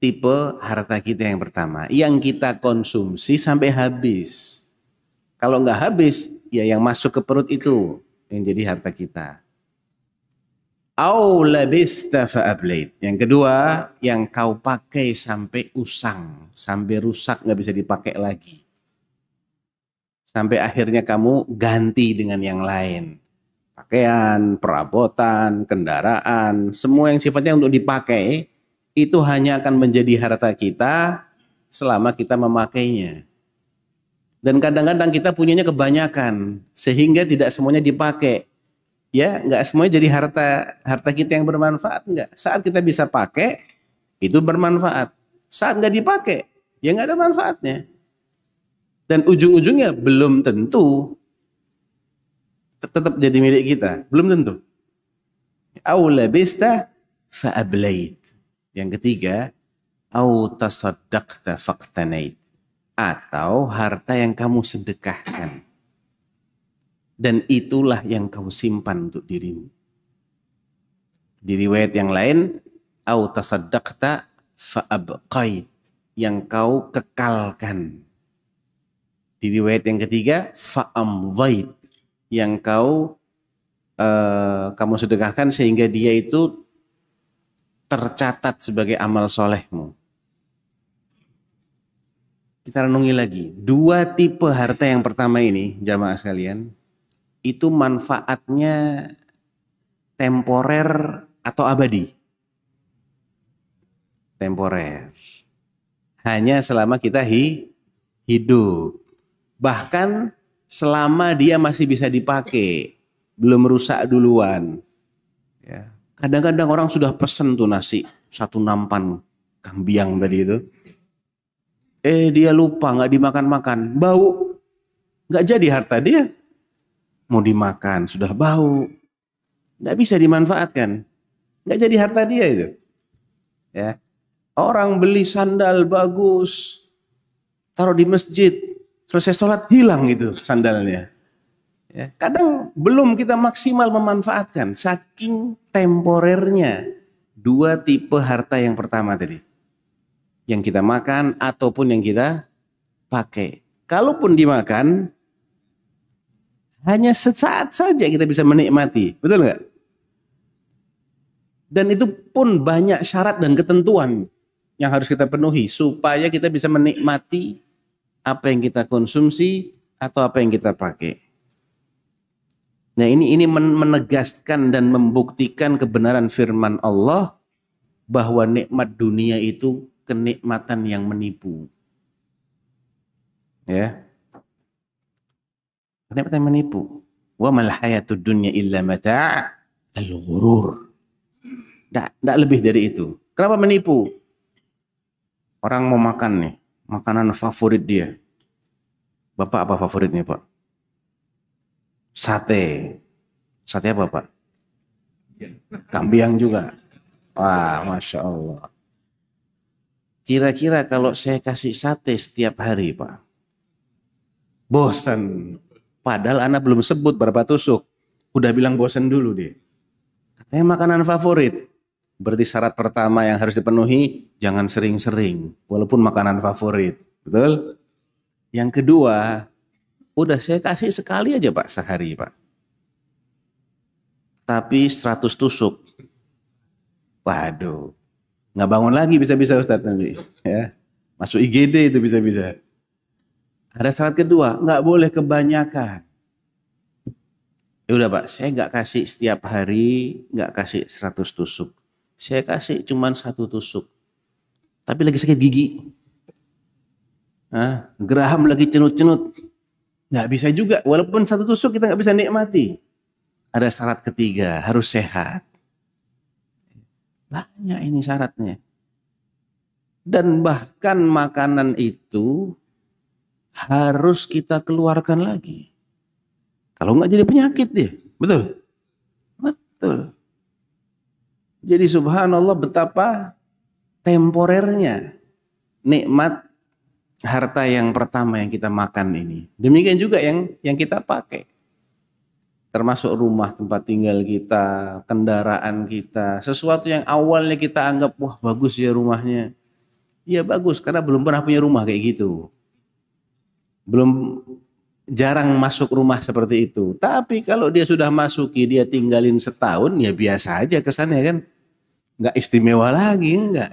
S1: tipe harta kita yang pertama. Yang kita konsumsi sampai habis. Kalau nggak habis, ya yang masuk ke perut itu yang jadi harta kita. Au labista fa'ablait. Yang kedua, yang kau pakai sampai usang. Sampai rusak, nggak bisa dipakai lagi. Sampai akhirnya kamu ganti dengan yang lain. Pakaian, perabotan, kendaraan, semua yang sifatnya untuk dipakai, itu hanya akan menjadi harta kita selama kita memakainya. Dan kadang-kadang kita punyanya kebanyakan, sehingga tidak semuanya dipakai. Ya, nggak semuanya jadi harta kita yang bermanfaat, enggak. Saat kita bisa pakai, itu bermanfaat. Saat nggak dipakai, ya nggak ada manfaatnya. Dan ujung-ujungnya belum tentu tetap jadi milik kita. Belum tentu. Au labista fa'ablait. Yang ketiga, au tasaddaqta faqtanait. Atau harta yang kamu sedekahkan. Dan itulah yang kamu simpan untuk dirimu. Di riwayat yang lain, au tasaddaqta fa'abqait. Yang kau kekalkan. Di riwayat yang ketiga, fa'amdhait, yang kamu sedekahkan sehingga dia itu tercatat sebagai amal solehmu. Kita renungi lagi, 2 tipe harta yang pertama ini, jamaah sekalian, itu manfaatnya temporer atau abadi? Temporer. Hanya selama kita hidup. Bahkan selama dia masih bisa dipakai, belum rusak duluan. Ya. Kadang-kadang orang sudah pesen tuh nasi 1 nampan kambiang tadi itu. Dia lupa nggak dimakan-makan, bau, nggak jadi harta dia. Mau dimakan sudah bau, nggak bisa dimanfaatkan, nggak jadi harta dia itu. Ya. Orang beli sandal bagus, taruh di masjid. Selesai sholat hilang itu sandalnya. Ya, kadang belum kita maksimal memanfaatkan saking temporernya 2 tipe harta yang pertama tadi. Yang kita makan ataupun yang kita pakai. Kalaupun dimakan, hanya sesaat saja kita bisa menikmati. Betul nggak? Dan itu pun banyak syarat dan ketentuan yang harus kita penuhi supaya kita bisa menikmati apa yang kita konsumsi atau apa yang kita pakai. Nah, ini menegaskan dan membuktikan kebenaran firman Allah bahwa nikmat dunia itu kenikmatan yang menipu. Ya. Kenikmatan yang menipu. Wa mal hayatud dunya illa mata' al-ghurur. Tidak lebih dari itu. Kenapa menipu? Orang mau makan nih, makanan favorit dia. Bapak apa favoritnya, Pak? Sate. Sate apa, Pak? Kambiang juga. Wah, Masya Allah. Kira-kira kalau saya kasih sate setiap hari, Pak, Bosan. Padahal anak belum sebut berapa tusuk. Udah bilang bosan dulu dia. Katanya makanan favorit. Berarti syarat pertama yang harus dipenuhi, jangan sering-sering. Walaupun makanan favorit. Betul? Yang kedua, udah saya kasih sekali aja Pak sehari Pak. Tapi 100 tusuk. Waduh. Nggak bangun lagi bisa-bisa Ustadz nanti. Ya. Masuk IGD itu bisa-bisa. Ada syarat kedua, nggak boleh kebanyakan. Ya udah Pak, saya nggak kasih setiap hari, nggak kasih 100 tusuk. Saya kasih cuman 1 tusuk. Tapi lagi sakit gigi. Geraham lagi cenut-cenut. Nggak bisa juga, walaupun 1 tusuk kita nggak bisa nikmati. Ada syarat ketiga, harus sehat. Banyak ini syaratnya. Dan bahkan makanan itu harus kita keluarkan lagi. Kalau nggak jadi penyakit dia. Betul? Betul. Jadi subhanallah betapa temporernya nikmat harta yang pertama yang kita makan ini. Demikian juga yang kita pakai. Termasuk rumah tempat tinggal kita, kendaraan kita. Sesuatu yang awalnya kita anggap, wah bagus ya rumahnya. Iya bagus, karena belum pernah punya rumah kayak gitu. Jarang masuk rumah seperti itu. Tapi kalau dia sudah masuki, dia tinggalin setahun, ya biasa aja kesannya kan. Nggak istimewa lagi, enggak.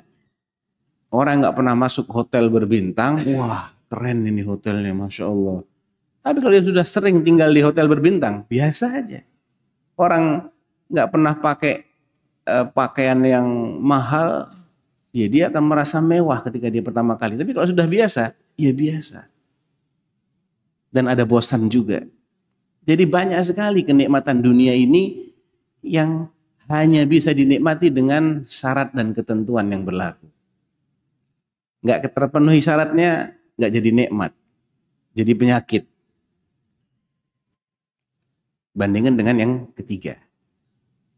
S1: Orang nggak pernah masuk hotel berbintang, wah keren ini hotelnya, Masya Allah. Tapi kalau dia sudah sering tinggal di hotel berbintang, biasa aja. Orang nggak pernah pakai pakaian yang mahal, ya dia akan merasa mewah ketika dia pertama kali. Tapi kalau sudah biasa, ya biasa. Dan ada bosan juga. Jadi banyak sekali kenikmatan dunia ini yang hanya bisa dinikmati dengan syarat dan ketentuan yang berlaku. Nggak terpenuhi syaratnya, nggak jadi nikmat. Jadi penyakit. Bandingkan dengan yang ketiga.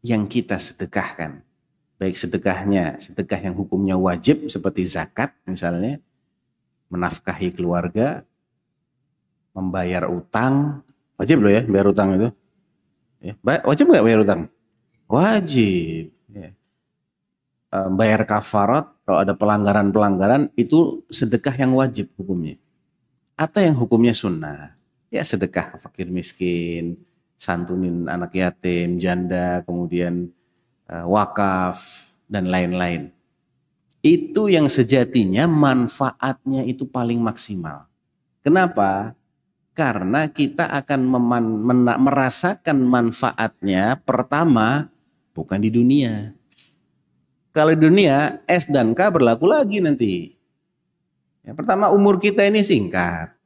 S1: Yang kita sedekahkan. Baik sedekahnya, sedekah yang hukumnya wajib seperti zakat misalnya. Menafkahi keluarga. Membayar utang. Wajib loh ya, bayar utang itu. Ya, wajib nggak bayar utang? Wajib. Ya. Bayar kafarat, kalau ada pelanggaran-pelanggaran, itu sedekah yang wajib hukumnya. Atau yang hukumnya sunnah. Ya sedekah ke fakir miskin, santunin anak yatim, janda, kemudian wakaf, dan lain-lain. Itu yang sejatinya manfaatnya itu paling maksimal. Kenapa? Karena kita akan merasakan manfaatnya pertama bukan di dunia. Kalau di dunia S dan K berlaku lagi nanti. Yang pertama umur kita ini singkat.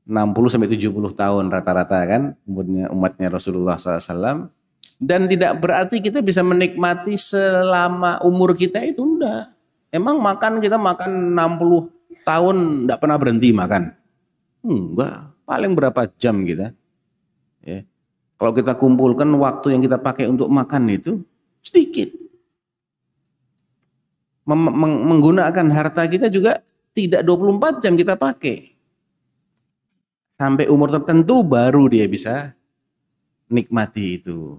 S1: 60-70 tahun rata-rata kan umurnya umatnya Rasulullah SAW. Dan tidak berarti kita bisa menikmati selama umur kita itu enggak. Emang kita makan 60 tahun enggak pernah berhenti makan. Enggak, paling berapa jam kita. Ya. Kalau kita kumpulkan waktu yang kita pakai untuk makan itu sedikit. Menggunakan harta kita juga tidak 24 jam kita pakai. Sampai umur tertentu baru dia bisa nikmati itu.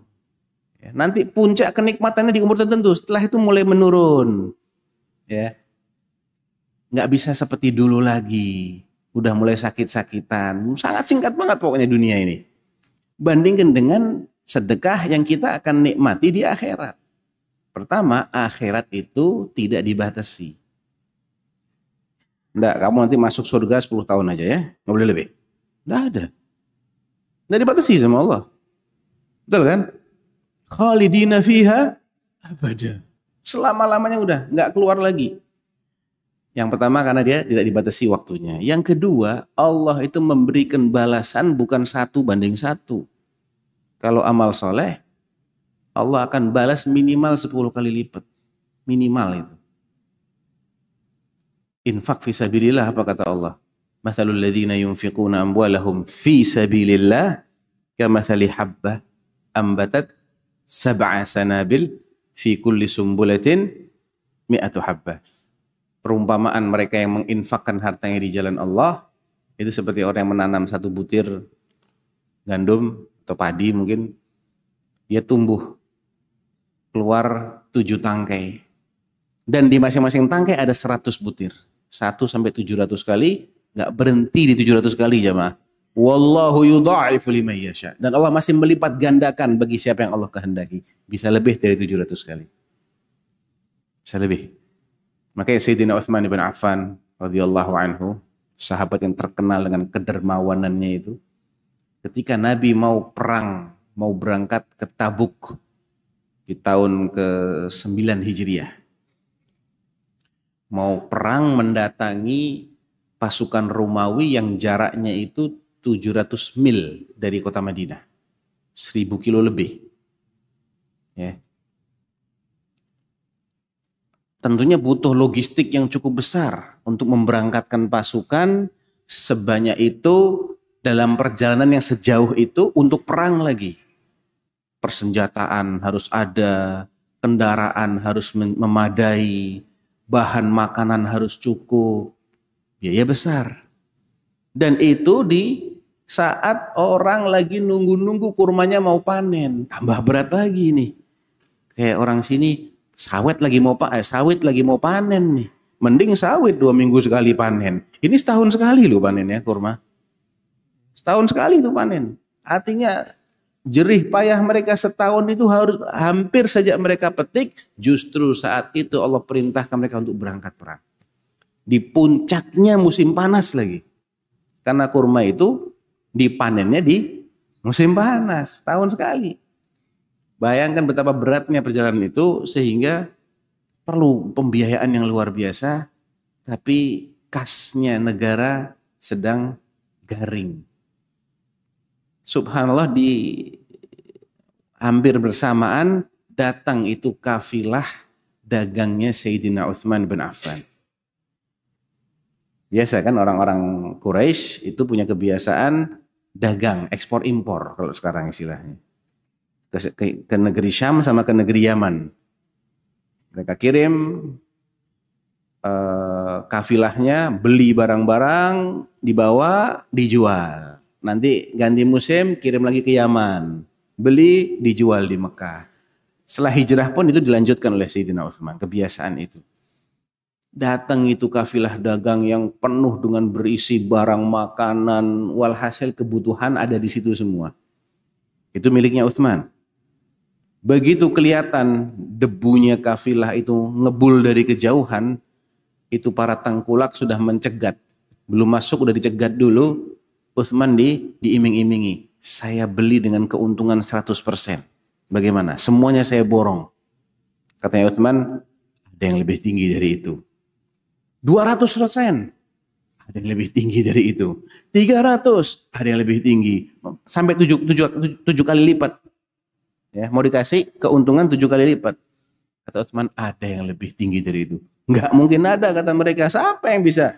S1: Ya. Nanti puncak kenikmatannya di umur tertentu, setelah itu mulai menurun. Ya. Nggak bisa seperti dulu lagi. Udah mulai sakit-sakitan. Sangat singkat banget pokoknya dunia ini. Bandingkan dengan sedekah yang kita akan nikmati di akhirat. Pertama, akhirat itu tidak dibatasi. Nggak, kamu nanti masuk surga 10 tahun aja ya. Nggak boleh lebih. Nggak ada. Nggak dibatasi sama Allah. Betul kan? Khalidina fiha abada. Selama-lamanya udah. Nggak keluar lagi. Yang pertama karena dia tidak dibatasi waktunya. Yang kedua, Allah itu memberikan balasan bukan 1:1. Kalau amal soleh, Allah akan balas minimal 10 kali lipat. Minimal itu. Infak fi sabilillah, apa kata Allah? Mathalul ladzina yunfiquna amwalahum fi sabilillah kamathali habbah ambatat 7 sanabil fi kulli sumbulatin 100 habbah. Perumpamaan mereka yang menginfakkan hartanya di jalan Allah Itu seperti orang yang menanam satu butir gandum atau padi mungkin, dia tumbuh keluar 7 tangkai. Dan di masing-masing tangkai ada 100 butir. 1 sampai 700 kali, nggak berhenti di 700 kali jamaah. Wallahu yudha'ifu liman yasha. Dan Allah masih melipat gandakan bagi siapa yang Allah kehendaki. Bisa lebih dari 700 kali. Bisa lebih. Makanya Sayyidina Utsman bin Affan radhiyallahu anhu, sahabat yang terkenal dengan kedermawanannya itu, ketika Nabi mau perang, mau berangkat ke Tabuk di tahun ke-9 Hijriah. Mau perang mendatangi pasukan Romawi yang jaraknya itu 700 mil dari kota Madinah. 1000 kilo lebih. Ya. Tentunya butuh logistik yang cukup besar untuk memberangkatkan pasukan sebanyak itu dalam perjalanan yang sejauh itu untuk perang lagi. Persenjataan harus ada, kendaraan harus memadai, bahan makanan harus cukup, biaya besar. Dan itu di saat orang lagi nunggu-nunggu kurmanya mau panen, tambah berat lagi nih. Kayak orang sini sawit lagi mau panen nih. Mending sawit 2 minggu sekali panen. Ini setahun sekali loh panen ya kurma. Setahun sekali tuh panen. Artinya jerih payah mereka setahun itu harus hampir saja mereka petik, justru saat itu Allah perintahkan mereka untuk berangkat perang. Di puncaknya musim panas lagi. Karena kurma itu dipanennya di musim panas, tahun sekali. Bayangkan betapa beratnya perjalanan itu sehingga perlu pembiayaan yang luar biasa, tapi kasnya negara sedang garing. Subhanallah, di hampir bersamaan datang itu kafilah dagangnya Sayyidina Utsman bin Affan. Biasa kan orang-orang Quraisy itu punya kebiasaan dagang, ekspor impor kalau sekarang istilahnya. Ke negeri Syam sama ke negeri Yaman. Mereka kirim kafilahnya, beli barang-barang, dibawa, dijual. Nanti ganti musim kirim lagi ke Yaman, beli, dijual di Mekah. Setelah hijrah pun itu dilanjutkan oleh Sayyidina Utsman, kebiasaan itu. Datang itu kafilah dagang yang penuh dengan berisi barang makanan, walhasil kebutuhan ada di situ semua. Itu miliknya Utsman. Begitu kelihatan debunya kafilah itu ngebul dari kejauhan, itu para tengkulak sudah mencegat. Belum masuk udah dicegat dulu. Utsman diiming-imingi. Saya beli dengan keuntungan 100%. Bagaimana? Semuanya saya borong. Katanya Utsman, ada yang lebih tinggi dari itu. 200%. Ada yang lebih tinggi dari itu. 300. Ada yang lebih tinggi. Sampai 7 kali lipat. Ya, mau dikasih keuntungan 7 kali lipat. Kata Utsman, ada yang lebih tinggi dari itu. Enggak mungkin ada, kata mereka. Siapa yang bisa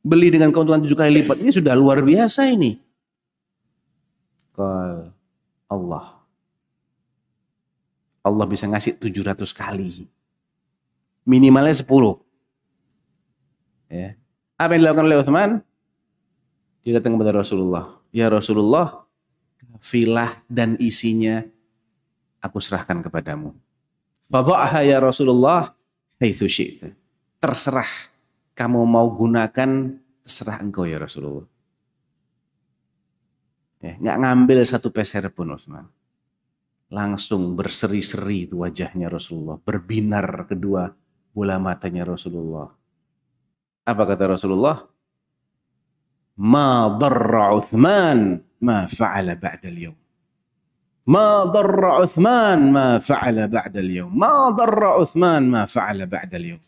S1: beli dengan keuntungan 7 kali lipat? Ini sudah luar biasa ini. Qal Allah. Allah bisa ngasih 700 kali. Minimalnya 10. Ya. Apa yang dilakukan oleh Utsman? Dia datang kepada Rasulullah. Ya Rasulullah, kafilah dan isinya aku serahkan kepadamu. Fadha'ha ya Rasulullah haitsu syi'ta. Terserah kamu mau gunakan, terserah engkau ya Rasulullah. Ya, nggak ngambil satu peser pun Utsman. Langsung berseri-seri itu wajahnya Rasulullah, berbinar kedua bola matanya Rasulullah. Apa kata Rasulullah? Ma dharra Utsman ma fa'ala ba'da al-yawm. Ma dharra Utsman ma fa'ala ba'da al-yawm. Ma dharra Utsman ma fa'ala ba'da al-yawm.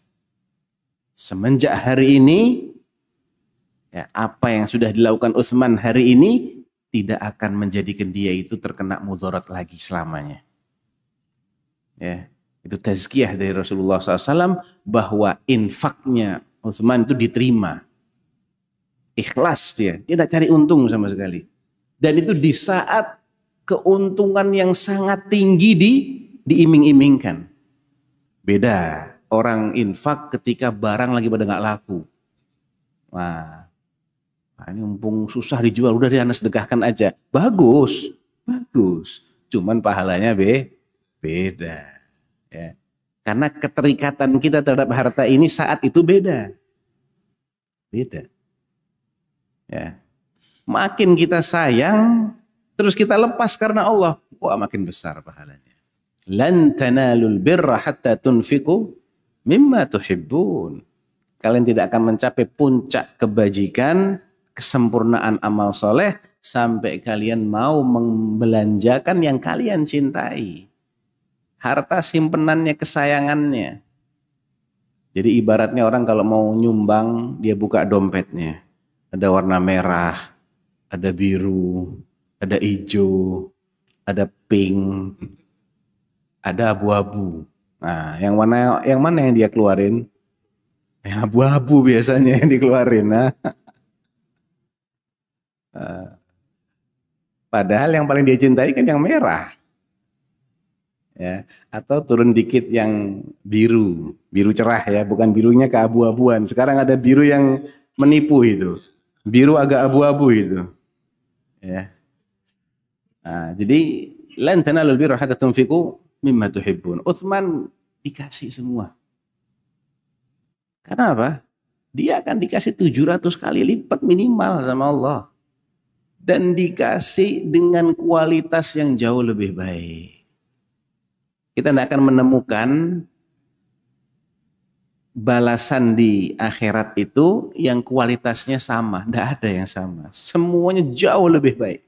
S1: Semenjak hari ini, ya, apa yang sudah dilakukan Utsman hari ini tidak akan menjadikan dia itu terkena mudarat lagi selamanya. Ya, itu tazkiyah dari Rasulullah SAW bahwa infaknya Utsman itu diterima. Ikhlas dia tidak cari untung sama sekali. Dan itu di saat keuntungan yang sangat tinggi diiming-imingkan. Beda orang infak ketika barang lagi pada nggak laku. Wah, Nah, ini mumpung susah dijual, udah deh Anda sedekahkan aja. Bagus, bagus. Cuman pahalanya beda. Ya. Karena keterikatan kita terhadap harta ini saat itu beda. Beda. Ya. Makin kita sayang, terus kita lepas karena Allah, wah makin besar pahalanya. Lan tanalul birra hatta tunfiqu mimma tuhibbun. Kalian tidak akan mencapai puncak kebajikan, kesempurnaan amal soleh, sampai kalian mau membelanjakan yang kalian cintai. Harta simpenannya, kesayangannya. Jadi ibaratnya orang kalau mau nyumbang, dia buka dompetnya. Ada warna merah, ada biru, ada hijau, ada pink, ada abu-abu. Nah, yang mana yang dia keluarin? Yang abu-abu biasanya yang dikeluarin. Nah. Padahal yang paling dia cintai kan yang merah. Ya, atau turun dikit yang biru, biru cerah ya, bukan birunya keabu-abuan. Sekarang ada biru yang menipu itu. Biru agak abu-abu itu. Ya. Nah, jadi lan tanalul birra hatta tunfiqu mimma tuhibbun. Utsman dikasih semua. Karena apa? Dia akan dikasih 700 kali lipat minimal sama Allah. Dan dikasih dengan kualitas yang jauh lebih baik. Kita tidak akan menemukan balasan di akhirat itu yang kualitasnya sama. Tidak ada yang sama. Semuanya jauh lebih baik.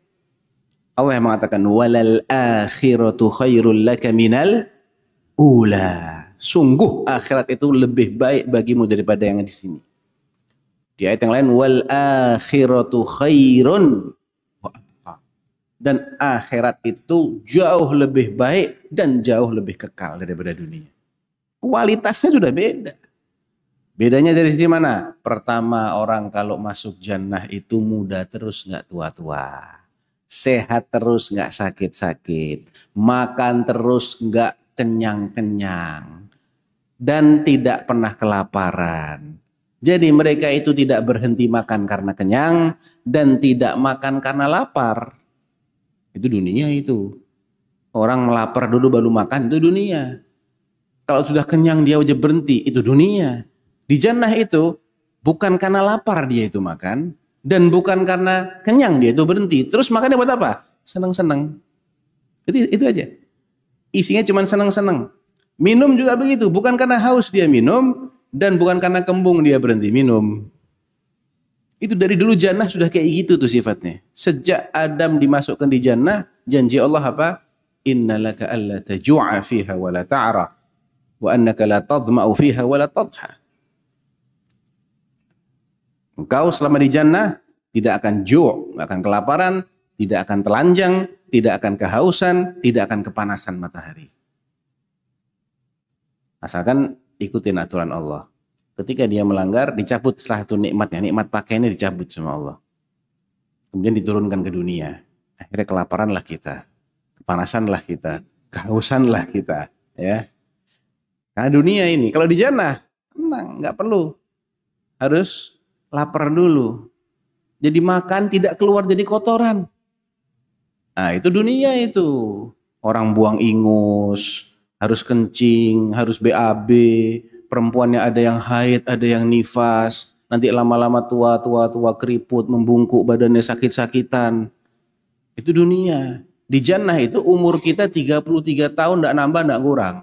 S1: Allah yang mengatakan, walal akhiratu khairul laka minal ula. Sungguh akhirat itu lebih baik bagimu daripada yang di sini. Di ayat yang lain, wal akhiratu khairun. Dan akhirat itu jauh lebih baik dan jauh lebih kekal daripada dunia. Kualitasnya sudah beda. Bedanya dari sini mana? Pertama, orang kalau masuk jannah itu muda terus, nggak tua-tua. Sehat terus, nggak sakit-sakit. Makan terus, nggak kenyang-kenyang. Dan tidak pernah kelaparan. Jadi mereka itu tidak berhenti makan karena kenyang dan tidak makan karena lapar. Itu dunia itu. Orang melapar dulu baru makan, itu dunia. Kalau sudah kenyang dia aja berhenti, itu dunia. Di jannah itu bukan karena lapar dia itu makan, dan bukan karena kenyang dia itu berhenti. Terus makannya buat apa? Seneng-seneng. Itu aja. Isinya cuma seneng-seneng. Minum juga begitu, bukan karena haus dia minum, dan bukan karena kembung dia berhenti minum. Itu dari dulu jannah sudah kayak gitu tuh sifatnya. Sejak Adam dimasukkan di jannah, janji Allah apa? Innalaka alla taju'a fiha wa la ta'ra wa annaka la tadma'u fiha wa la tadha. Engkau selama di jannah tidak akan ju', tidak akan kelaparan, tidak akan telanjang, tidak akan kehausan, tidak akan kepanasan matahari. Asalkan ikutin aturan Allah. Ketika dia melanggar, dicabut setelah itu nikmatnya. Nikmat pakaiannya dicabut sama Allah. Kemudian diturunkan ke dunia. Akhirnya kelaparanlah kita. Kepanasanlah kita. Kehausanlah kita. Ya. Karena dunia ini, kalau di jannah, tenang, nggak perlu. Harus lapar dulu. Jadi makan tidak keluar jadi kotoran. Nah itu dunia itu. Orang buang ingus, harus kencing, harus BAB, perempuannya ada yang haid, ada yang nifas, nanti lama-lama tua keriput, membungkuk, badannya sakit-sakitan. Itu dunia. Di jannah itu umur kita 33 tahun, enggak nambah, enggak kurang.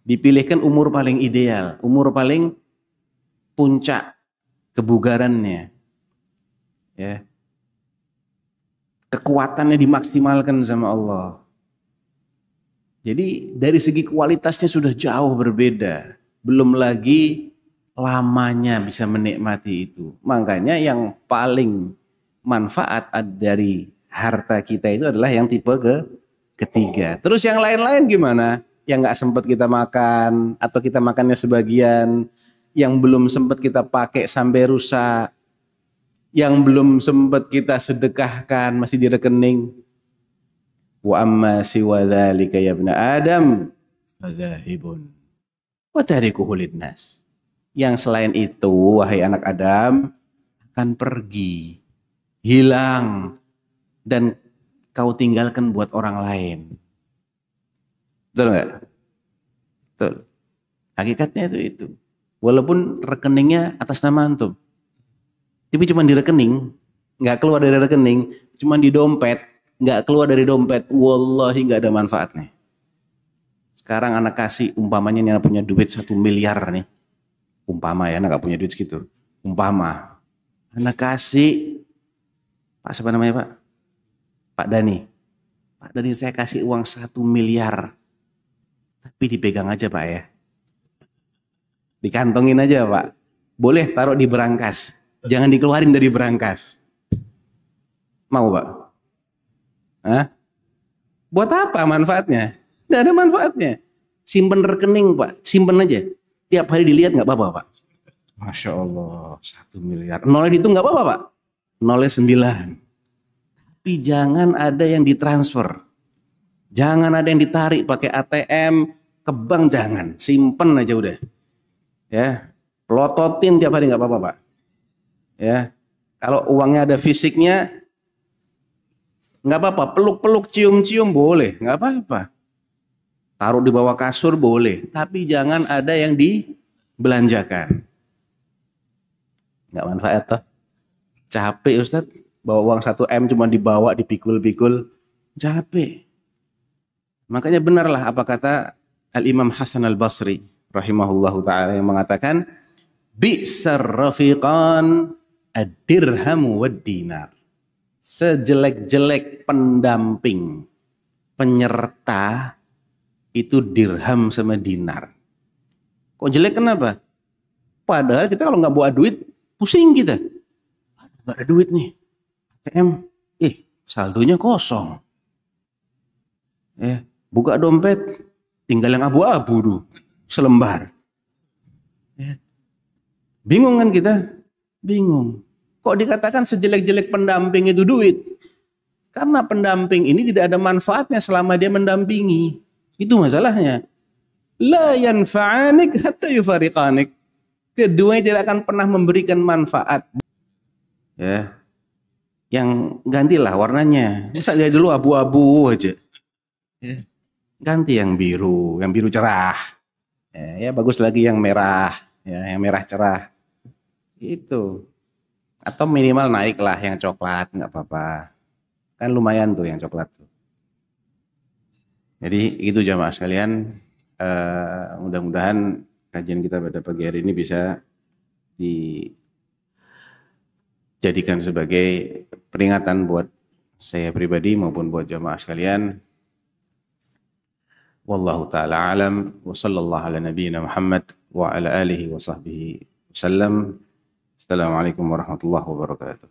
S1: Dipilihkan umur paling ideal, umur paling puncak kebugarannya. Ya. Kekuatannya dimaksimalkan sama Allah. Jadi dari segi kualitasnya sudah jauh berbeda. Belum lagi lamanya bisa menikmati itu. Makanya yang paling manfaat dari harta kita itu adalah yang tipe ketiga. Terus yang lain-lain gimana? Yang nggak sempat kita makan atau kita makannya sebagian, yang belum sempat kita pakai sampai rusak, yang belum sempat kita sedekahkan masih di rekening. Wa amma siwa dzalika ya ibna Adam fadzahibun wa tarikuhu linnas. Yang selain itu wahai anak Adam akan pergi, hilang, dan kau tinggalkan buat orang lain. Betul nggak? Betul. Hakikatnya itu. Walaupun rekeningnya atas nama antum, tapi cuma di rekening, nggak keluar dari rekening, cuma di dompet, nggak keluar dari dompet, wallahi nggak ada manfaatnya. Sekarang anak kasih, umpamanya ini anak punya duit 1 miliar nih, umpama ya, anak nggak punya duit segitu, umpama, anak kasih, Pak siapa namanya Pak? Pak Dani. Pak Dani, saya kasih uang 1 miliar, tapi dipegang aja Pak ya. Dikantongin aja Pak. Boleh taruh di berangkas. Jangan dikeluarin dari berangkas. Mau Pak? Hah? Buat apa manfaatnya? Tidak ada manfaatnya. Simpen rekening Pak. Simpen aja. Tiap hari dilihat nggak apa-apa Pak. Masya Allah. 1 miliar. Nolnya itu nggak apa-apa Pak. Nolnya 9. Tapi jangan ada yang ditransfer. Jangan ada yang ditarik pakai ATM. Ke bank jangan. Simpen aja udah. Ya, pelototin tiap hari nggak apa-apa Pak. Ya, kalau uangnya ada fisiknya nggak apa-apa. Peluk-peluk, cium-cium boleh, nggak apa-apa. Taruh di bawah kasur boleh, tapi jangan ada yang dibelanjakan. Nggak manfaat toh. Capek Ustadz, bawa uang 1 M cuma dibawa, dipikul-pikul, capek. Makanya benarlah apa kata Al-Imam Hasan Al-Basri rahimahullahu ta'ala yang mengatakan bi'sar rafiqan ad-dirhamu wad-dinar. Sejelek-jelek pendamping, penyerta itu dirham sama dinar. Kok jelek kenapa? Padahal kita kalau nggak bawa duit pusing kita. Nggak ada duit nih, ATM, saldonya kosong. Buka dompet tinggal yang abu-abu tuh. Selembar. Bingung kan kita? Bingung. Kok dikatakan sejelek-jelek pendamping itu duit? Karena pendamping ini tidak ada manfaatnya selama dia mendampingi. Itu masalahnya. La yanfa'anik hatta yufariqanik. Keduanya tidak akan pernah memberikan manfaat. Ya. Yang gantilah warnanya. Masa dari dulu abu-abu aja. Ya. Ganti yang biru cerah. Ya bagus lagi yang merah, ya yang merah cerah. Itu. Atau minimal naiklah yang coklat, nggak apa-apa. Kan lumayan tuh yang coklat tuh. Jadi itu jamaah sekalian, mudah-mudahan kajian kita pada pagi hari ini bisa dijadikan sebagai peringatan buat saya pribadi maupun buat jamaah sekalian. Wallahu ta'ala alam wa sallallahu ala nabiyyina Muhammad wa ala alihi wa sahbihi wasallam. Assalamualaikum warahmatullahi wabarakatuh.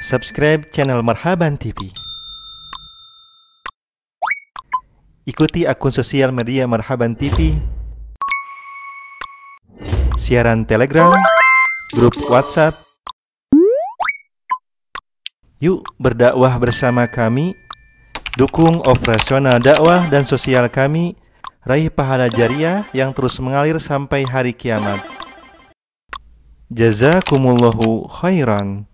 S2: Subscribe channel Marhaban TV. Ikuti akun sosial media Marhaban TV, siaran Telegram, grup WhatsApp. Yuk berdakwah bersama kami. Dukung operasional dakwah dan sosial kami. Raih pahala jariah yang terus mengalir sampai hari kiamat. Jazakumullahu khairan.